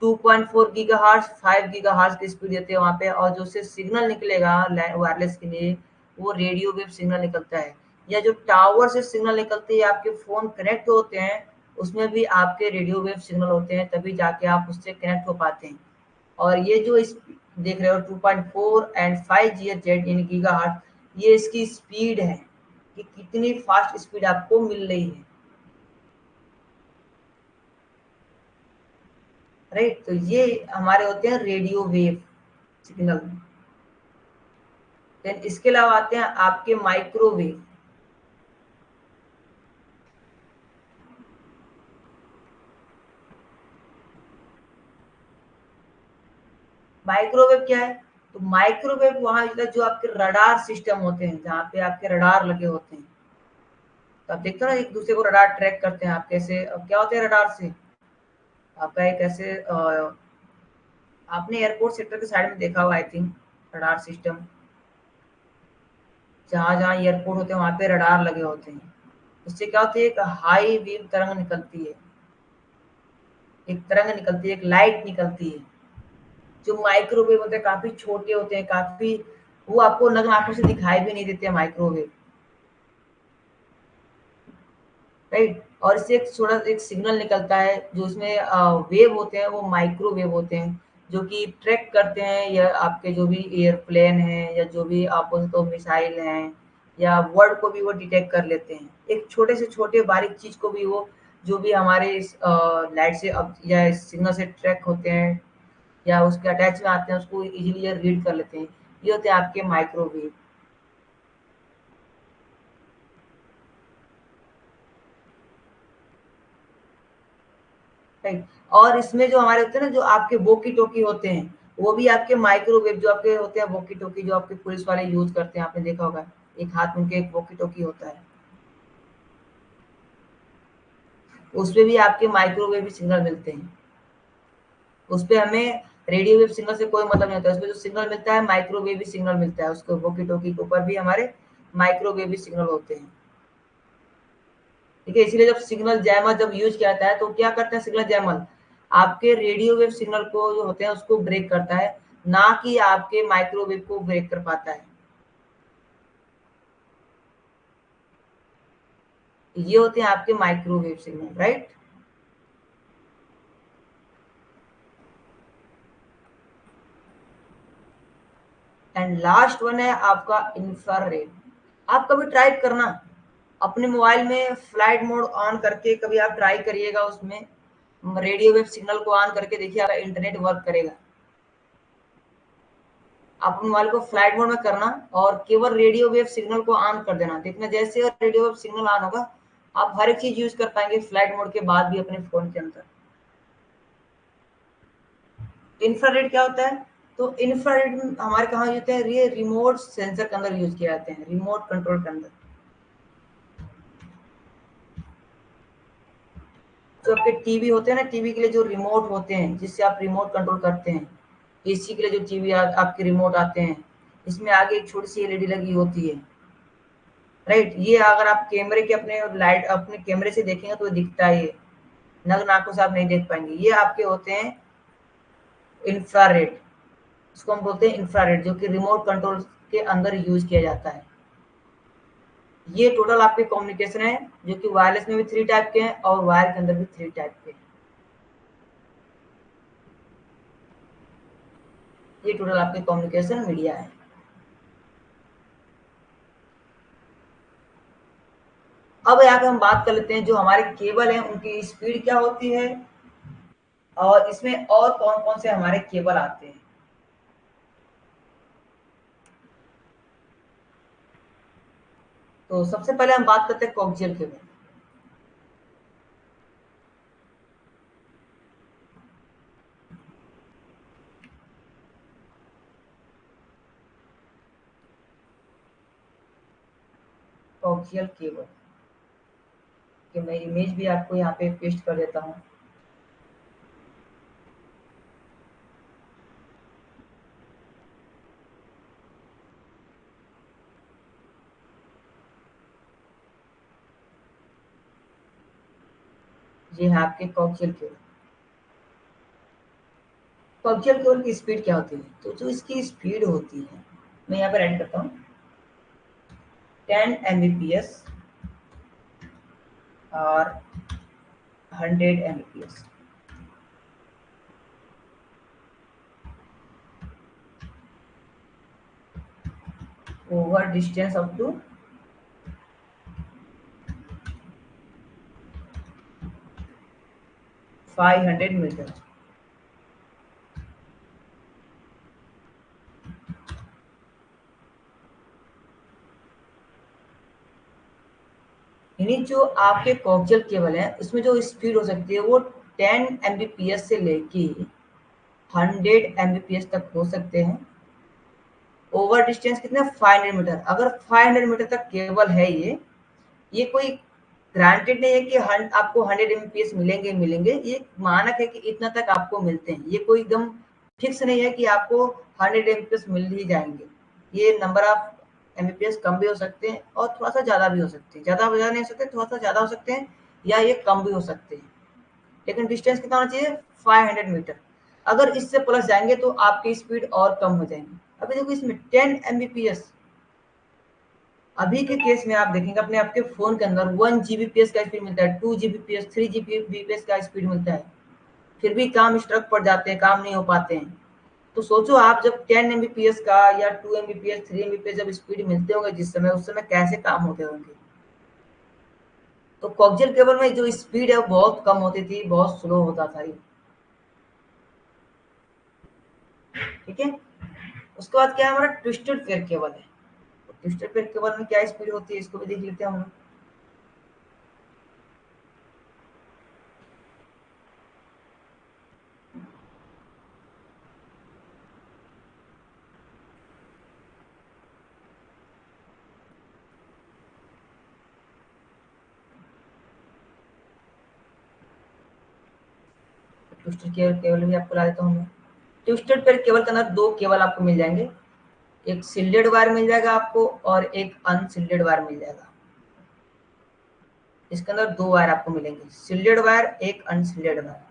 2.4 गीगाहर्ट्ज 5 गीगाहर्ट्ज की स्पीड देते हैं वहां पे, और जो से सिग्नल निकलेगा वायरलेस के लिए वो रेडियो वेव सिग्नल निकलता है। या जो टावर से सिग्नल निकलते हैं आपके फोन कनेक्ट होते हैं, उसमें भी आपके रेडियो वेव सिग्नल होते हैं, तभी जाके आप उससे कनेक्ट हो पाते हैं। और ये जो इस देख रहे हो 2.4 एंड 5 GHz यानी गीगाहर्ट्ज, ये इसकी स्पीड है कि कितनी फास्ट स्पीड आपको मिल रही है। राइट, तो ये हमारे होते हैं रेडियो वेव सिग्नल। देन इसके अलावा आते हैं आपके माइक्रोवेव। माइक्रोवेव क्या है? तो माइक्रोवेव वहां जो आपके रडार सिस्टम होते हैं, जहाँ पे आपके रडार लगे होते हैं। तो आप देखते हो ना, एक दूसरे को रडार ट्रैक करते हैं, आप कैसे, अब क्या होते हैं रडार से? आपका एक ऐसे आपने एयरपोर्ट सेक्टर के साइड में देखा हुआ आई थिंक, रडार सिस्टम, जहाँ जहाँ एयरपोर्ट होते हैं वहां पे रडार लगे होते हैं। उससे क्या होती है? एक हाई वेव तरंग निकलती है, एक तरंग निकलती है, एक लाइट निकलती है। जो माइक्रोवेव होते हैं काफी छोटे होते हैं, काफी, वो आपको नग्न आंखों से दिखाई भी नहीं देते माइक्रोवेव। राइट, और इससे एक थोड़ा एक सिग्नल निकलता है, जो उसमें वेव होते हैं वो माइक्रोवेव होते हैं, जो कि ट्रैक करते हैं या आपके जो भी एयरप्लेन हैं या जो भी आप तो मिसाइल हैं या वर्ड को भी वो डिटेक्ट कर लेते हैं। एक छोटे से छोटे बारीक चीज को भी वो, जो भी हमारे इस लाइट से अब या सिग्नल से ट्रैक होते हैं या उसके अटैच में आते हैं, उसको इजीली ये रीड कर लेते हैं। ये होते हैं आपके माइक्रोवेव। राइट, और इसमें जो हमारे होते हैं ना, जो आपके वोकी टोकी होते हैं, वो भी आपके माइक्रोवेव जो आपके होते हैं, वोकी टोकी जो आपके पुलिस वाले यूज करते हैं, आपने देखा होगा, एक हाथ में उनके एक वोकी टोकी होता है, उसपे भी आपके माइक्रोवेव सिग्नल मिलते हैं। उसपे हमें रेडियो वेव सिग्नल से कोई मतलब नहीं होता, उसपे जो सिग्नल मिलता है माइक्रोवेव सिग्नल मिलता है, उसको वोकी टोकी के ऊपर भी हमारे माइक्रोवेव सिग्नल होते हैं। ठीक है, इसीलिए जब सिग्नल जैमर जब यूज किया जाता है तो क्या करते हैं? सिग्नल जैमर आपके रेडियो वेव सिग्नल को जो होते हैं उसको ब्रेक करता है, ना कि आपके माइक्रोवेव को ब्रेक कर पाता है। ये होते हैं आपके microwave signal. Right, and last one है आपका इंफ्रारेड। आप कभी ट्राई करना अपने मोबाइल में फ्लाइट मोड ऑन करके, कभी आप ट्राई करिएगा उसमें रेडियो वेव सिग्नल को ऑन करके देखिए, आपका इंटरनेट वर्क करेगा। आप अपने मोबाइल को फ्लाइट मोड में करना और केवल रेडियो वेव सिग्नल को ऑन कर देना, देखना जैसे और रेडियो वेव सिग्नल ऑन होगा, आप हर एक चीज यूज कर पाएंगे फ्लाइट मोड के बाद भी अपने फोन के अंदर। इंफ्रारेड क्या होता है? तो इंफ्रारेड हमारे कहाँ यूज होते हैं? ये रिमोट सेंसर के अंदर यूज किए जाते हैं, रिमोट कंट्रोल के अंदर। जो आपके टीवी होते हैं ना, टीवी के लिए जो रिमोट होते हैं जिससे आप रिमोट कंट्रोल करते हैं, एसी के लिए जो टीवी आपके रिमोट आते हैं, इसमें आगे एक छोटी सी एलईडी लगी होती है, राइट। ये अगर आप कैमरे के अपने लाइट अपने कैमरे से देखेंगे तो दिखता है, ये नग्न आंखों से आप नहीं देख पाएंगे। ये आपके होते हैं इंफ्रारेड, इसको हम बोलते हैं इंफ्रारेड, जो कि रिमोट कंट्रोल के अंदर यूज किया जाता है। ये टोटल आपके कम्युनिकेशन है, जो कि वायरलेस में भी 3 टाइप के हैं और वायर के अंदर भी 3 टाइप के हैं। ये टोटल आपके कम्युनिकेशन मीडिया है। अब यहाँ पे हम बात कर लेते हैं जो हमारे केबल हैं उनकी स्पीड क्या होती है, और इसमें और कौन कौन से हमारे केबल आते हैं। तो सबसे पहले हम बात करते हैं कोक्सियल केबल। कोक्सियल केबल कि मैं इमेज भी आपको यहाँ पे पेस्ट कर देता हूँ। ये है आपके कोक्सियल केबल। कोक्सियल केबल की स्पीड क्या होती है? तो जो इसकी स्पीड होती है, मैं यहाँ पर ऐड करता हूँ 10 Mbps और 100 Mbps। Over distance up to 500 meter. यानी जो आपके कोक्सियल केबल है उसमें जो स्पीड हो सकती है वो 10 Mbps से लेके 100 Mbps तक हो सकते हैं। ओवर डिस्टेंस कितना? 500 मीटर। अगर 500 मीटर तक केबल है, ये कोई ग्रांटेड नहीं है कि आपको 100 एमबीपीएस मिलेंगे मिलेंगे, ये मानक है कि इतना तक आपको मिलते हैं। ये कोई एकदम फिक्स नहीं है कि आपको 100 एमबीपीएस मिल ही जाएंगे। ये नंबर ऑफ एमबीपीएस कम भी हो सकते हैं और थोड़ा सा ज्यादा भी हो सकते हैं, ज्यादा नहीं हो सकते, थोड़ा सा ज्यादा हो सकते हैं, या ये कम भी हो सकते हैं। लेकिन डिस्टेंस कितना होना चाहिए? 500 मीटर। अगर इससे प्लस जाएंगे तो आपकी स्पीड और कम हो जाएंगी। अभी देखो इसमें 10 एमबीपीएस, अभी के केस में आप देखेंगे अपने आपके फोन के अंदर 1 जीबीपीएस का स्पीड मिलता है, 2 जीबीपीएस, 3 जीबीपीएस का स्पीड मिलता है, फिर भी काम स्ट्रक पड़ जाते हैं, काम नहीं हो पाते हैं। तो सोचो आप जब 10 एमबीपीएस का या 2 एमबीपीएस, 3 एमबीपीएस जब स्पीड मिलते होंगे जिस समय, उस समय कैसे काम होते होंगे। तो कोक्सियल केबल में जो स्पीड है वो बहुत कम होती थी, बहुत स्लो होता था ये। ठीक है। उसके बाद क्या है, हमारा ट्विस्टेड पेयर केबल है। ट्विस्टेड पेयर केबल में क्या स्पीड होती है, इसको भी देख लेते हैं हम लोग। ट्विस्टेड केबल भी आपको ला देता हूँ मैं। ट्विस्टेड पेयर केबल के अंदर दो केबल आपको मिल जाएंगे, एक सिल्डेड वायर मिल जाएगा आपको और एक अनसिल्डेड वायर मिल जाएगा। इसके अंदर दो वायर आपको मिलेंगे, सिल्डेड वायर, एक अनसिल्डेड वायर।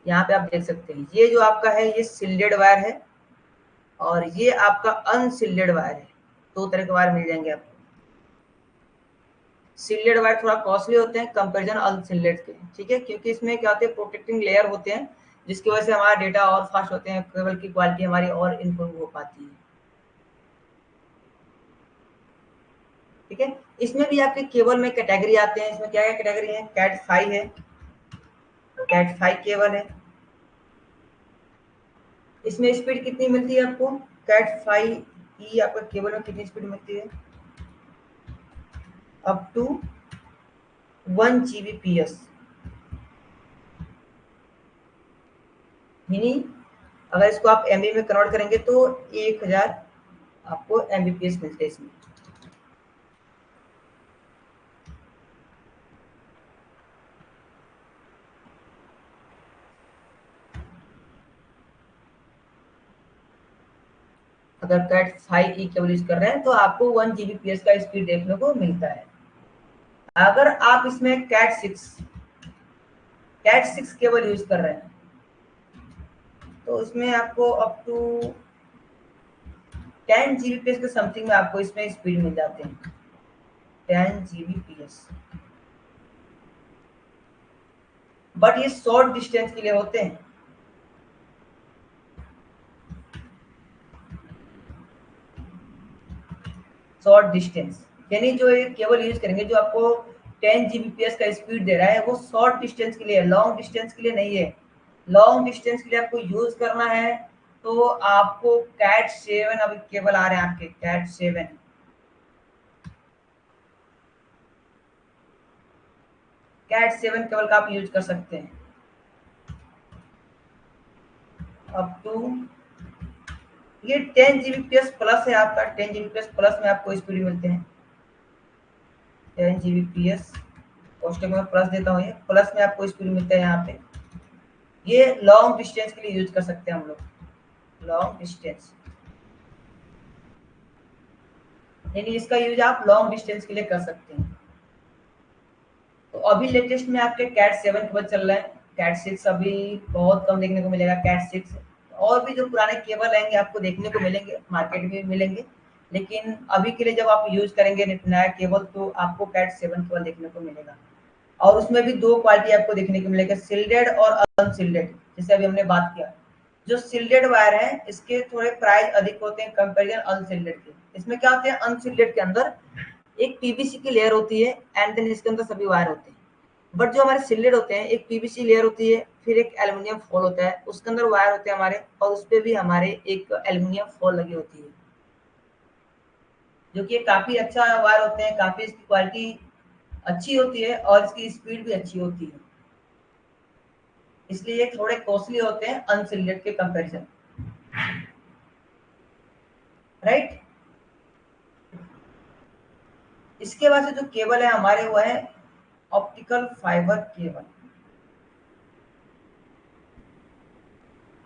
यहाँ पे आप देख सकते हैं ये जो आपका है ये सिल्डेड वायर है और ये आपका अनसिल्डेड वायर है। दो तरह के वायर मिल जाएंगे आपको। सिल्डेड वायर थोड़ा कॉस्टली होते हैं कंपेरिजन अनसिल्डेड के, ठीक है, क्योंकि इसमें क्या होते हैं, प्रोटेक्टिंग लेयर होते हैं, जिसकी वजह से हमारा डेटा और फास्ट होते हैं, केबल की क्वालिटी हमारी और इम्प्रूव हो पाती है। ठीक है। इसमें भी आपके केबल में कैटेगरी आते हैं। इसमें क्या क्या कैटेगरी है? कैट 5 है, कैट 5 केबल है। इसमें स्पीड कितनी मिलती है आपको? कैट 5 की आपका केबल में कितनी स्पीड मिलती है? Up to 1 Gbps. यानी अगर इसको आप एमबी में कन्वर्ट करेंगे तो 1000 आपको एमबीपीएस मिलते हैं इसमें। अगर कैट 5e केबल यूज कर रहे हैं तो आपको 1 जीबीपीएस का स्पीड देखने को मिलता है। अगर आप इसमें कैट 6 केबल यूज कर रहे हैं तो इसमें आपको अप टू 10 जीबीपीएस के समथिंग में आपको इसमें स्पीड मिल जाते हैं, 10 जीबीपीएस। बट ये शॉर्ट डिस्टेंस के लिए होते हैं। शॉर्ट डिस्टेंस यानी जो ये केबल यूज करेंगे जो आपको 10 जीबीपीएस का स्पीड दे रहा है वो शॉर्ट डिस्टेंस के लिए है, लॉन्ग डिस्टेंस के लिए नहीं है। लॉन्ग डिस्टेंस के लिए आपको यूज करना है तो आपको कैट 7 अभी केबल आ रहे हैं आपके, कैट 7 केबल का आप यूज कर सकते हैं अप टू ये 10 जीबीपीएस प्लस है आपका, 10 जीबीपीएस प्लस में आपको स्पीड मिलते हैं 10 जीबीपीएस। कोष्टक में प्लस देता हूँ, ये प्लस में आपको स्पीड मिलता है यहाँ पे। ये लॉन्ग डिस्टेंस के लिए यूज कर सकते हैं हम लोग, लॉन्ग डिस्टेंस यानी इसका यूज आप लॉन्ग डिस्टेंस के लिए कर सकते हैं। तो अभी लेटेस्ट में आपके कैट 7 केबल चल रहा है, कैट 6 अभी बहुत कम देखने को मिलेगा, कैट 6 और भी जो पुराने केबल आएंगे आपको देखने को मिलेंगे, मार्केट में मिलेंगे, लेकिन अभी के लिए जब आप यूज करेंगे नया केबल तो आपको कैट 7 केबल देखने को मिलेगा। और उसमें भी दो क्वालिटी आपको देखने को मिलेगा, सिल्डेड और अनसिल्डेड। जैसे अभी हमने बात किया, जो सिल्डेड वायर है इसके थोड़े प्राइस अधिक होते हैं कंपेरिजन अनसिल्डेड के। इसमें क्या होते हैं, अनसिल्डेड के अंदर एक पीवीसी की लेयर होती है एंड देन इसके अंदर सभी वायर होते हैं। बट जो हमारे सिल्डेड होते हैं एक पीवीसी लेयर होती है, फिर एक एल्युमिनियम फॉल होता है, उसके अंदर वायर होते हैं हमारे, और उस पर भी हमारे एक एल्युमिनियम फॉल लगी होती है, जो कि काफी अच्छा वायर होते हैं, काफी इसकी क्वालिटी अच्छी होती है और इसकी स्पीड भी अच्छी होती है, इसलिए ये थोड़े कॉस्टली होते हैं अनसिल्डेड के कंपैरिजन, राइट। इसके बाद से जो केबल है हमारे वो है ऑप्टिकल फाइबर केबल।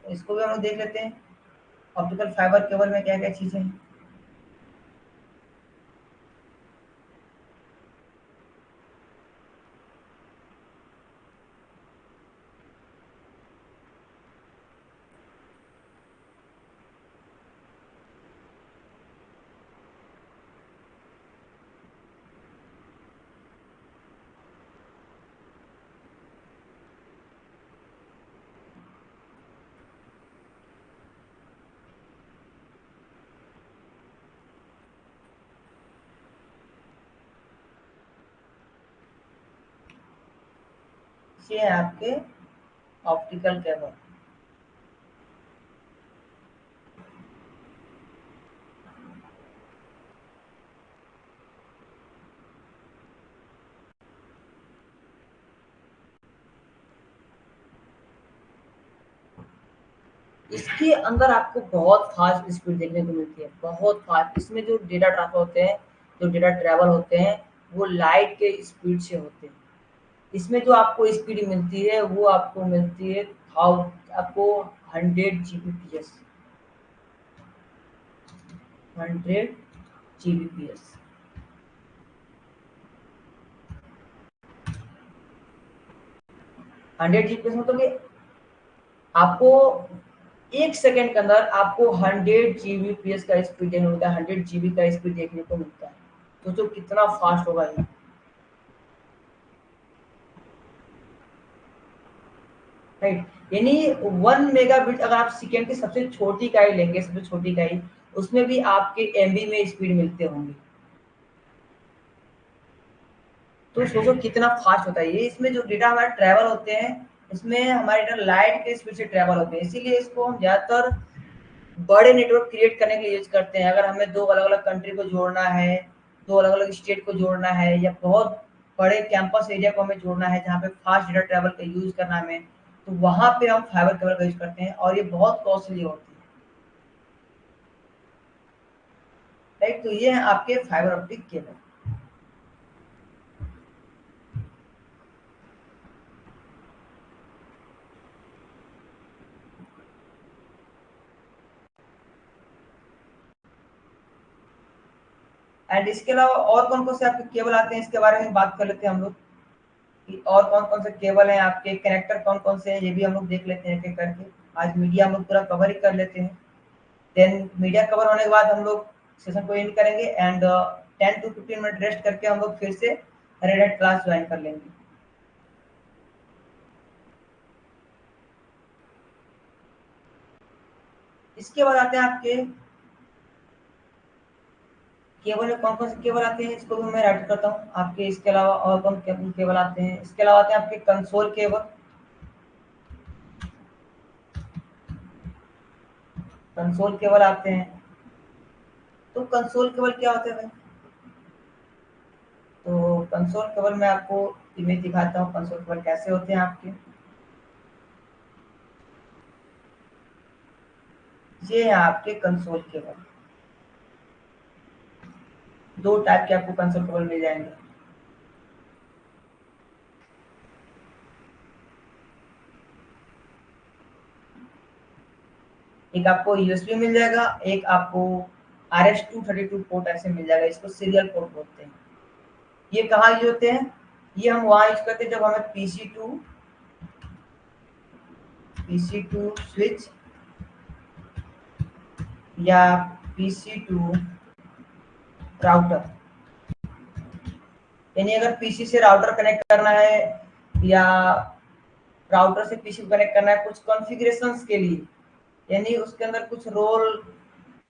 इसको भी हम लोग देख लेते हैं ऑप्टिकल फाइबर केबल में क्या क्या चीजें हैं। ये है आपके ऑप्टिकल केबल। इसके अंदर आपको बहुत फास्ट स्पीड देखने को मिलती है, बहुत फास्ट। इसमें जो डेटा ट्रांसफर होते हैं, जो डेटा ट्रैवल होते हैं वो लाइट के स्पीड से होते हैं। इसमें जो आपको स्पीड मिलती है वो आपको मिलती है आपको 100 जीबीपीएस, 100 जीबीपीएस। 100 जीबीपीएस मतलब कि आपको 1 सेकेंड के अंदर आपको 100 जीबीपीएस का स्पीड देखने को मिलता है, 100 जीबी का स्पीड देखने को मिलता है। तो जो कितना फास्ट होगा ये, राइट। यानी 1 मेगाबिट अगर आप सेकेंड की सबसे छोटी इकाई लेंगे, सबसे छोटी इकाई, उसमें भी आपके एमबी में स्पीड मिलते होंगे। तो सोचो कितना फास्ट होता है ये। इसमें जो डेटा हमारे ट्रैवल होते हैं, इसमें हमारे डेटा लाइट के स्पीड से ट्रैवल होते हैं, इसीलिए इसको हम ज्यादातर बड़े नेटवर्क क्रिएट करने के लिए यूज करते हैं। अगर हमें दो अलग अलग कंट्री को जोड़ना है, दो अलग अलग स्टेट को जोड़ना है, या बहुत बड़े कैंपस एरिया को हमें जोड़ना है जहाँ पे फास्ट डेटा ट्रैवल का यूज करना है हमें, तो वहां पे हम फाइबर केबल का यूज करते हैं और ये बहुत कॉस्टली होती है, राइट। तो ये है आपके फाइबर ऑप्टिक केबल। एंड इसके अलावा और कौन कौन से आपके केबल आते हैं, इसके बारे में बात कर लेते हैं हम लोग कि और कौन कौन से केबल हैं आपके, कनेक्टर कौन कौन से हैं, ये भी हम लोग देख लेते हैं एक एक करके। आज मीडिया हम लोग पूरा कवर ही कर लेते हैं। देन मीडिया कवर होने के बाद हम लोग सेशन को एंड करेंगे एंड 10 to 15 मिनट रेस्ट करके हम लोग फिर से रेड हैट क्लास ज्वाइन कर लेंगे। इसके बाद आते हैं आपके केबल में कौन कौन से केबल आते हैं, इसको भी मैं राइट करता हूँ आपके। इसके अलावा और कौन केबल आते हैं, इसके अलावा आते हैं आपके कंसोल केबल। कंसोल केबल आते हैं। तो कंसोल केबल क्या होते हैं भाई? तो कंसोल केबल में आपको इमेज दिखाता हूँ कंसोल केबल कैसे होते हैं आपके। ये है आपके कंसोल केबल। दो टाइप के आपको कंसोल केबल मिल जाएंगे। एक आपको यूएसबी मिल जाएगा, एक आपको RS-232 पोर्ट ऐसे मिल जाएगा, इसको सीरियल पोर्ट बोलते हैं। ये कहाँ यूज होते हैं? ये हम वहाँ यूज करते हैं जब हमें PC2 स्विच या PC2 राउटर, यानी अगर पीसी से राउटर कनेक्ट करना है या राउटर से पीसी कनेक्ट करना है कुछ कॉन्फ़िगरेशंस के लिए, यानी उसके अंदर कुछ रोल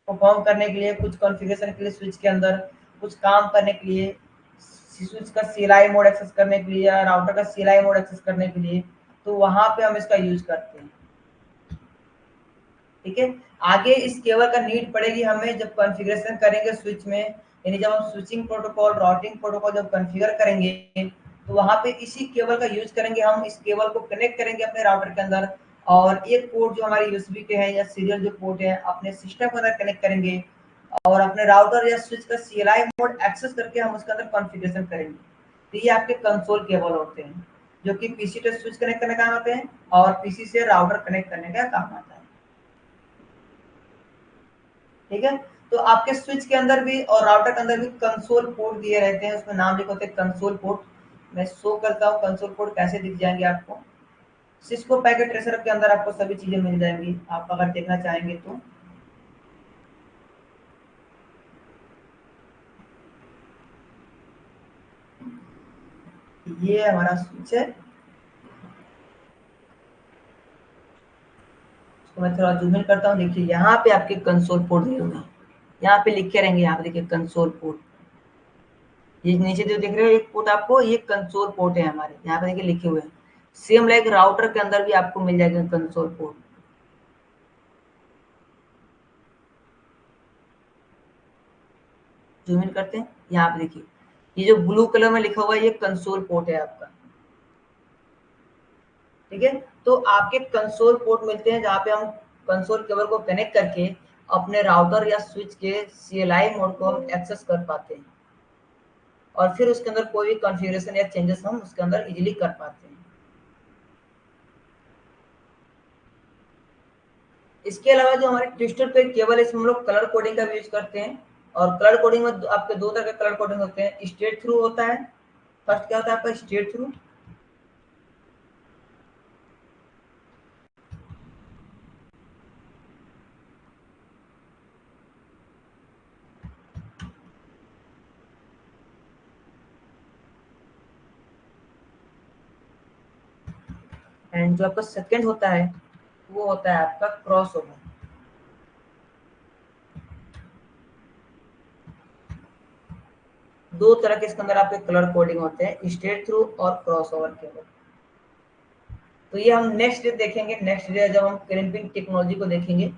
परफॉर्म करने के लिए, कुछ कॉन्फ़िगरेशन के लिए, स्विच के अंदर कुछ काम करने के लिए, स्विच का सीएलआई मोड एक्सेस करने के लिए या राउटर का सीएलआई मोड एक्सेस करने के लिए, तो वहां पे हम इसका यूज करते हैं। ठीक है। आगे इस केबल का नीड पड़ेगी हमें जब कॉन्फ़िगरेशन करेंगे स्विच में, यानी जब हम स्विचिंग प्रोटोकॉल, राउटिंग प्रोटोकॉल जब कॉन्फ़िगर करेंगे तो वहां पे इसी केबल का यूज करेंगे। हम इस केबल को कनेक्ट करेंगे अपने राउटर के अंदर और एक पोर्ट जो हमारे यूएसबी के हैं या सीरियल जो पोर्ट है अपने सिस्टम के अंदर कनेक्ट करेंगे और अपने राउटर या स्विच का सीएलआई मोड एक्सेस करके हम उसके अंदर कॉन्फ़िगरेशन करेंगे। तो ये आपके कंसोल केबल होते हैं जो कि पीसी से स्विच कनेक्ट करने का काम आते हैं और पीसी से राउटर कनेक्ट करने का काम आता है। ठीक है। तो आपके स्विच के अंदर भी और राउटर के अंदर भी कंसोल पोर्ट दिए रहते हैं, उसमें नाम लिखे होते हैं कंसोल पोर्ट। मैं शो करता हूँ कंसोल पोर्ट कैसे दिख जाएंगे आपको। सिस्को पैकेट ट्रेसर के अंदर आपको सभी चीजें मिल जाएंगी, आप अगर देखना चाहेंगे तो। ये हमारा स्विच है, तो मैं थोड़ा जूम इन करता हूँ। देखिए यहाँ पे आपके कंसोल पोर्ट दिए हुए हैं, यहाँ पे लिखे रहेंगे, यहाँ पे देखिए कंसोल पोर्ट। ये नीचे जो दिख रहे हो एक पोर्ट आपको, ये कंसोल पोर्ट है हमारे, यहाँ पे देखिए लिखे हुए हैं। सेम लाइक राउटर के अंदर भी आपको मिल जाएगा कंसोल पोर्ट। जूम इन करते हैं, यहाँ पे देखिए ये जो ब्लू कलर में लिखा हुआ है ये कंसोल पोर्ट है आपका। ठीक है। तो आपके कंसोल पोर्ट मिलते हैं जहाँ पे हम कंसोल केबल को कनेक्ट करके अपने राउटर या स्विच के सीएलआई मोड को हम एक्सेस कर पाते हैं और फिर उसके अंदर कोई भी कॉन्फ़िगरेशन या चेंजेस हम उसके अंदर इजीली कर पाते हैं। इसके अलावा जो हमारे ट्विस्टर पे केबल है इसमें हम लोग कलर कोडिंग का भी यूज करते हैं और कलर कोडिंग में आपके दो तरह के कलर कोडिंग होते हैं। स्ट्रेट थ्रू होता है, फर्स्ट क्या होता है आपका स्ट्रेट थ्रू, एंड जो आपका सेकंड होता है वो होता है आपका क्रॉस ओवर। दो तरह के इसके अंदर आपके कलर कोडिंग होते हैं, स्ट्रेट थ्रू और क्रॉस ओवर केबल। तो ये हम नेक्स्ट डे देखेंगे। नेक्स्ट डे जब हम क्रिम्पिंग टेक्नोलॉजी को देखेंगे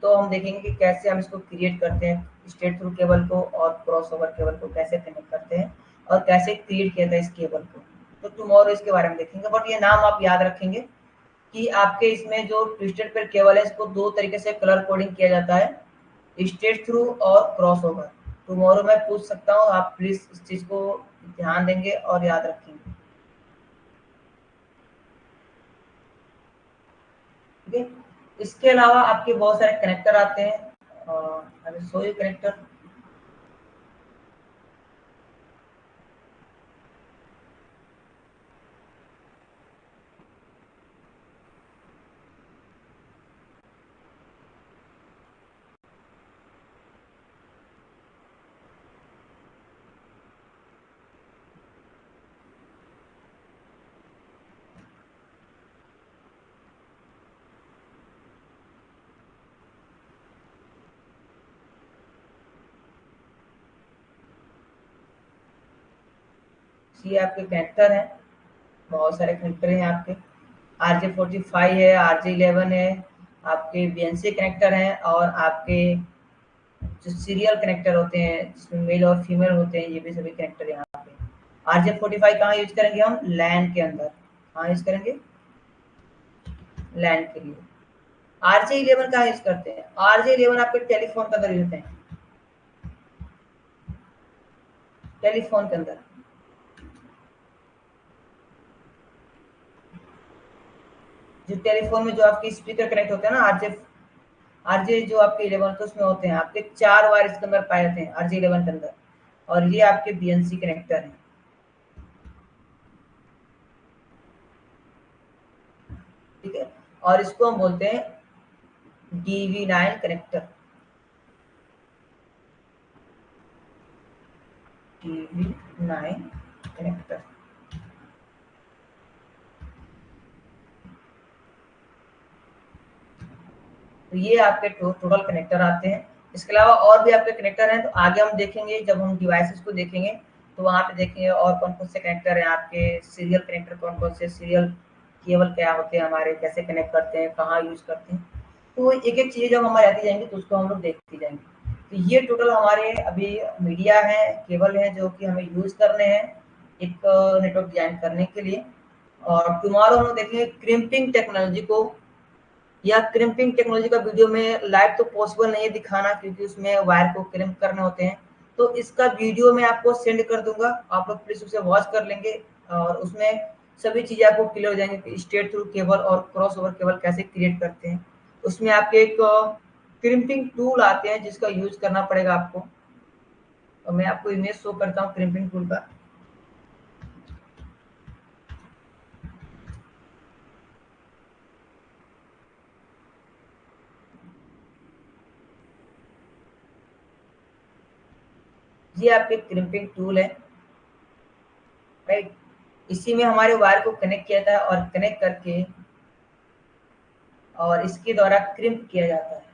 तो हम देखेंगे कि कैसे हम इसको क्रिएट करते हैं स्ट्रेट थ्रू केबल को और क्रॉस ओवर केबल को कैसे कनेक्ट करते हैं और कैसे क्रिएट किया था इस केबल को। तो टुमारो इसके बारे में देखेंगे, बट ये नाम आप याद रखेंगे कि आपके इसमें जो ट्विस्टेड पेयर केबल है इसको दो तरीके से कलर कोडिंग किया जाता है, स्ट्रेट थ्रू और क्रॉस ओवर। टुमारो मैं पूछ सकता हूँ, आप प्लीज इस चीज को ध्यान देंगे और याद रखेंगे। ठीक है, इसके अलावा आपके बहुत सारे कनेक्टर आते हैं और सो ये कनेक्टर। ये आपके कनेक्टर हैं, बहुत सारे कनेक्टर हैं आपके। RJ45 है, RJ11 है, आपके BNC कनेक्टर हैं, और आपके जो सीरियल कनेक्टर होते हैं जिसमें मेल और फीमेल होते हैं, ये भी सभी कनेक्टर यहाँ पे। RJ45 कहाँ यूज करेंगे हम? लैन के अंदर। कहाँ यूज करेंगे? लैन के लिए। RJ11 कहाँ यूज करते हैं? RJ11 आपके टेलीफोन के अंदर यूज होते हैं, टेलीफोन के अंदर। जो टेलीफोन में जो आपकी स्पीकर कनेक्ट होते हैं ना, आरजे जो आपके 11 तो उसमें होते हैं आपके 4 वायर इसके अंदर पाए जाते हैं RJ11 के अंदर, और ये आपके BNC कनेक्टर हैं। ठीक है, और इसको हम बोलते हैं DV9 कनेक्टर। DV9 connector. तो ये आपके टोटल कनेक्टर आते हैं। इसके अलावा और भी आपके कनेक्टर हैं, तो आगे हम देखेंगे जब हम डिवाइसेस को देखेंगे तो वहाँ पे देखेंगे और कौन कौन से कनेक्टर हैं आपके। सीरियल कनेक्टर कौन कौन से, सीरियल केबल क्या होते हैं हमारे, कैसे कनेक्ट करते हैं, कहाँ यूज करते हैं, तो एक एक चीज़ जब हमारे आती जाएंगी तो उसको हम लोग देखते जाएंगे। तो ये टोटल हमारे अभी मीडिया है, केबल है, जो कि हमें यूज करने हैं एक नेटवर्क डिजाइन करने के लिए। और टुमारो हम लोग देखेंगे क्रिम्पिंग टेक्नोलॉजी को। या क्रिम्पिंग टेक्नोलॉजी का वीडियो में लाइव तो पॉसिबल नहीं है दिखाना, क्योंकि उसमें वायर को क्रिम्प करने होते हैं। तो इसका वीडियो मैं आपको सेंड कर दूंगा, आप लोग प्लीज उसे वॉच कर लेंगे, और उसमें सभी चीजें आपको क्लियर हो जाएंगे कि स्ट्रेट थ्रू केबल और क्रॉस ओवर केबल कैसे क्रिएट करते हैं। उसमें आपके एक क्रिम्पिंग टूल आते हैं जिसका यूज करना पड़ेगा आपको, और मैं आपको इमेज शो करता हूँ क्रिम्पिंग टूल का। ये आपके क्रिम्पिंग टूल है, राइट। इसी में हमारे वायर को कनेक्ट किया था और कनेक्ट करके और इसके द्वारा क्रिम्प किया जाता है।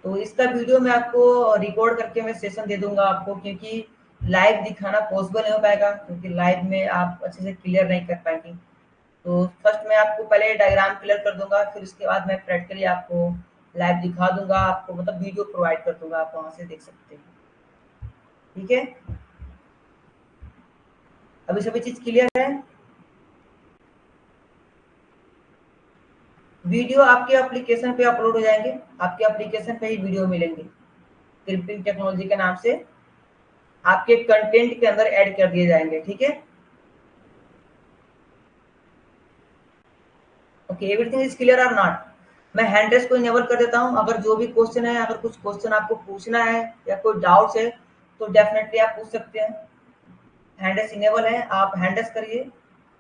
तो इसका वीडियो मैं आपको रिकॉर्ड करके मैं सेशन दे दूंगा आपको, क्योंकि लाइव दिखाना पॉसिबल नहीं हो पाएगा, क्योंकि लाइव में आप अच्छे से क्लियर नहीं कर पाएंगे। तो फर्स्ट मैं आपको पहले डायग्राम क्लियर कर दूंगा, फिर उसके बाद मैं प्रैक्टिकली आपको लाइव दिखा दूंगा, आपको मतलब वीडियो प्रोवाइड कर दूंगा, आप वहां से देख सकते हैं। ठीक है, अभी सभी चीज क्लियर है? वीडियो आपके एप्लीकेशन पे अपलोड हो जाएंगे, आपके एप्लीकेशन पे ही वीडियो मिलेंगे, क्रिप्टिंग टेक्नोलॉजी के नाम से आपके कंटेंट के अंदर ऐड कर दिए जाएंगे। ठीक है, ओके, एवरीथिंग इज क्लियर और नॉट? मैं हैंड रेस को इनेबल कर देता हूँ, अगर जो भी क्वेश्चन है, अगर कुछ क्वेश्चन आपको पूछना है या कोई डाउट्स है तो डेफिनेटली आप पूछ सकते हैं। हैंड रेस इनेबल है, आप हैंड रेस करिए।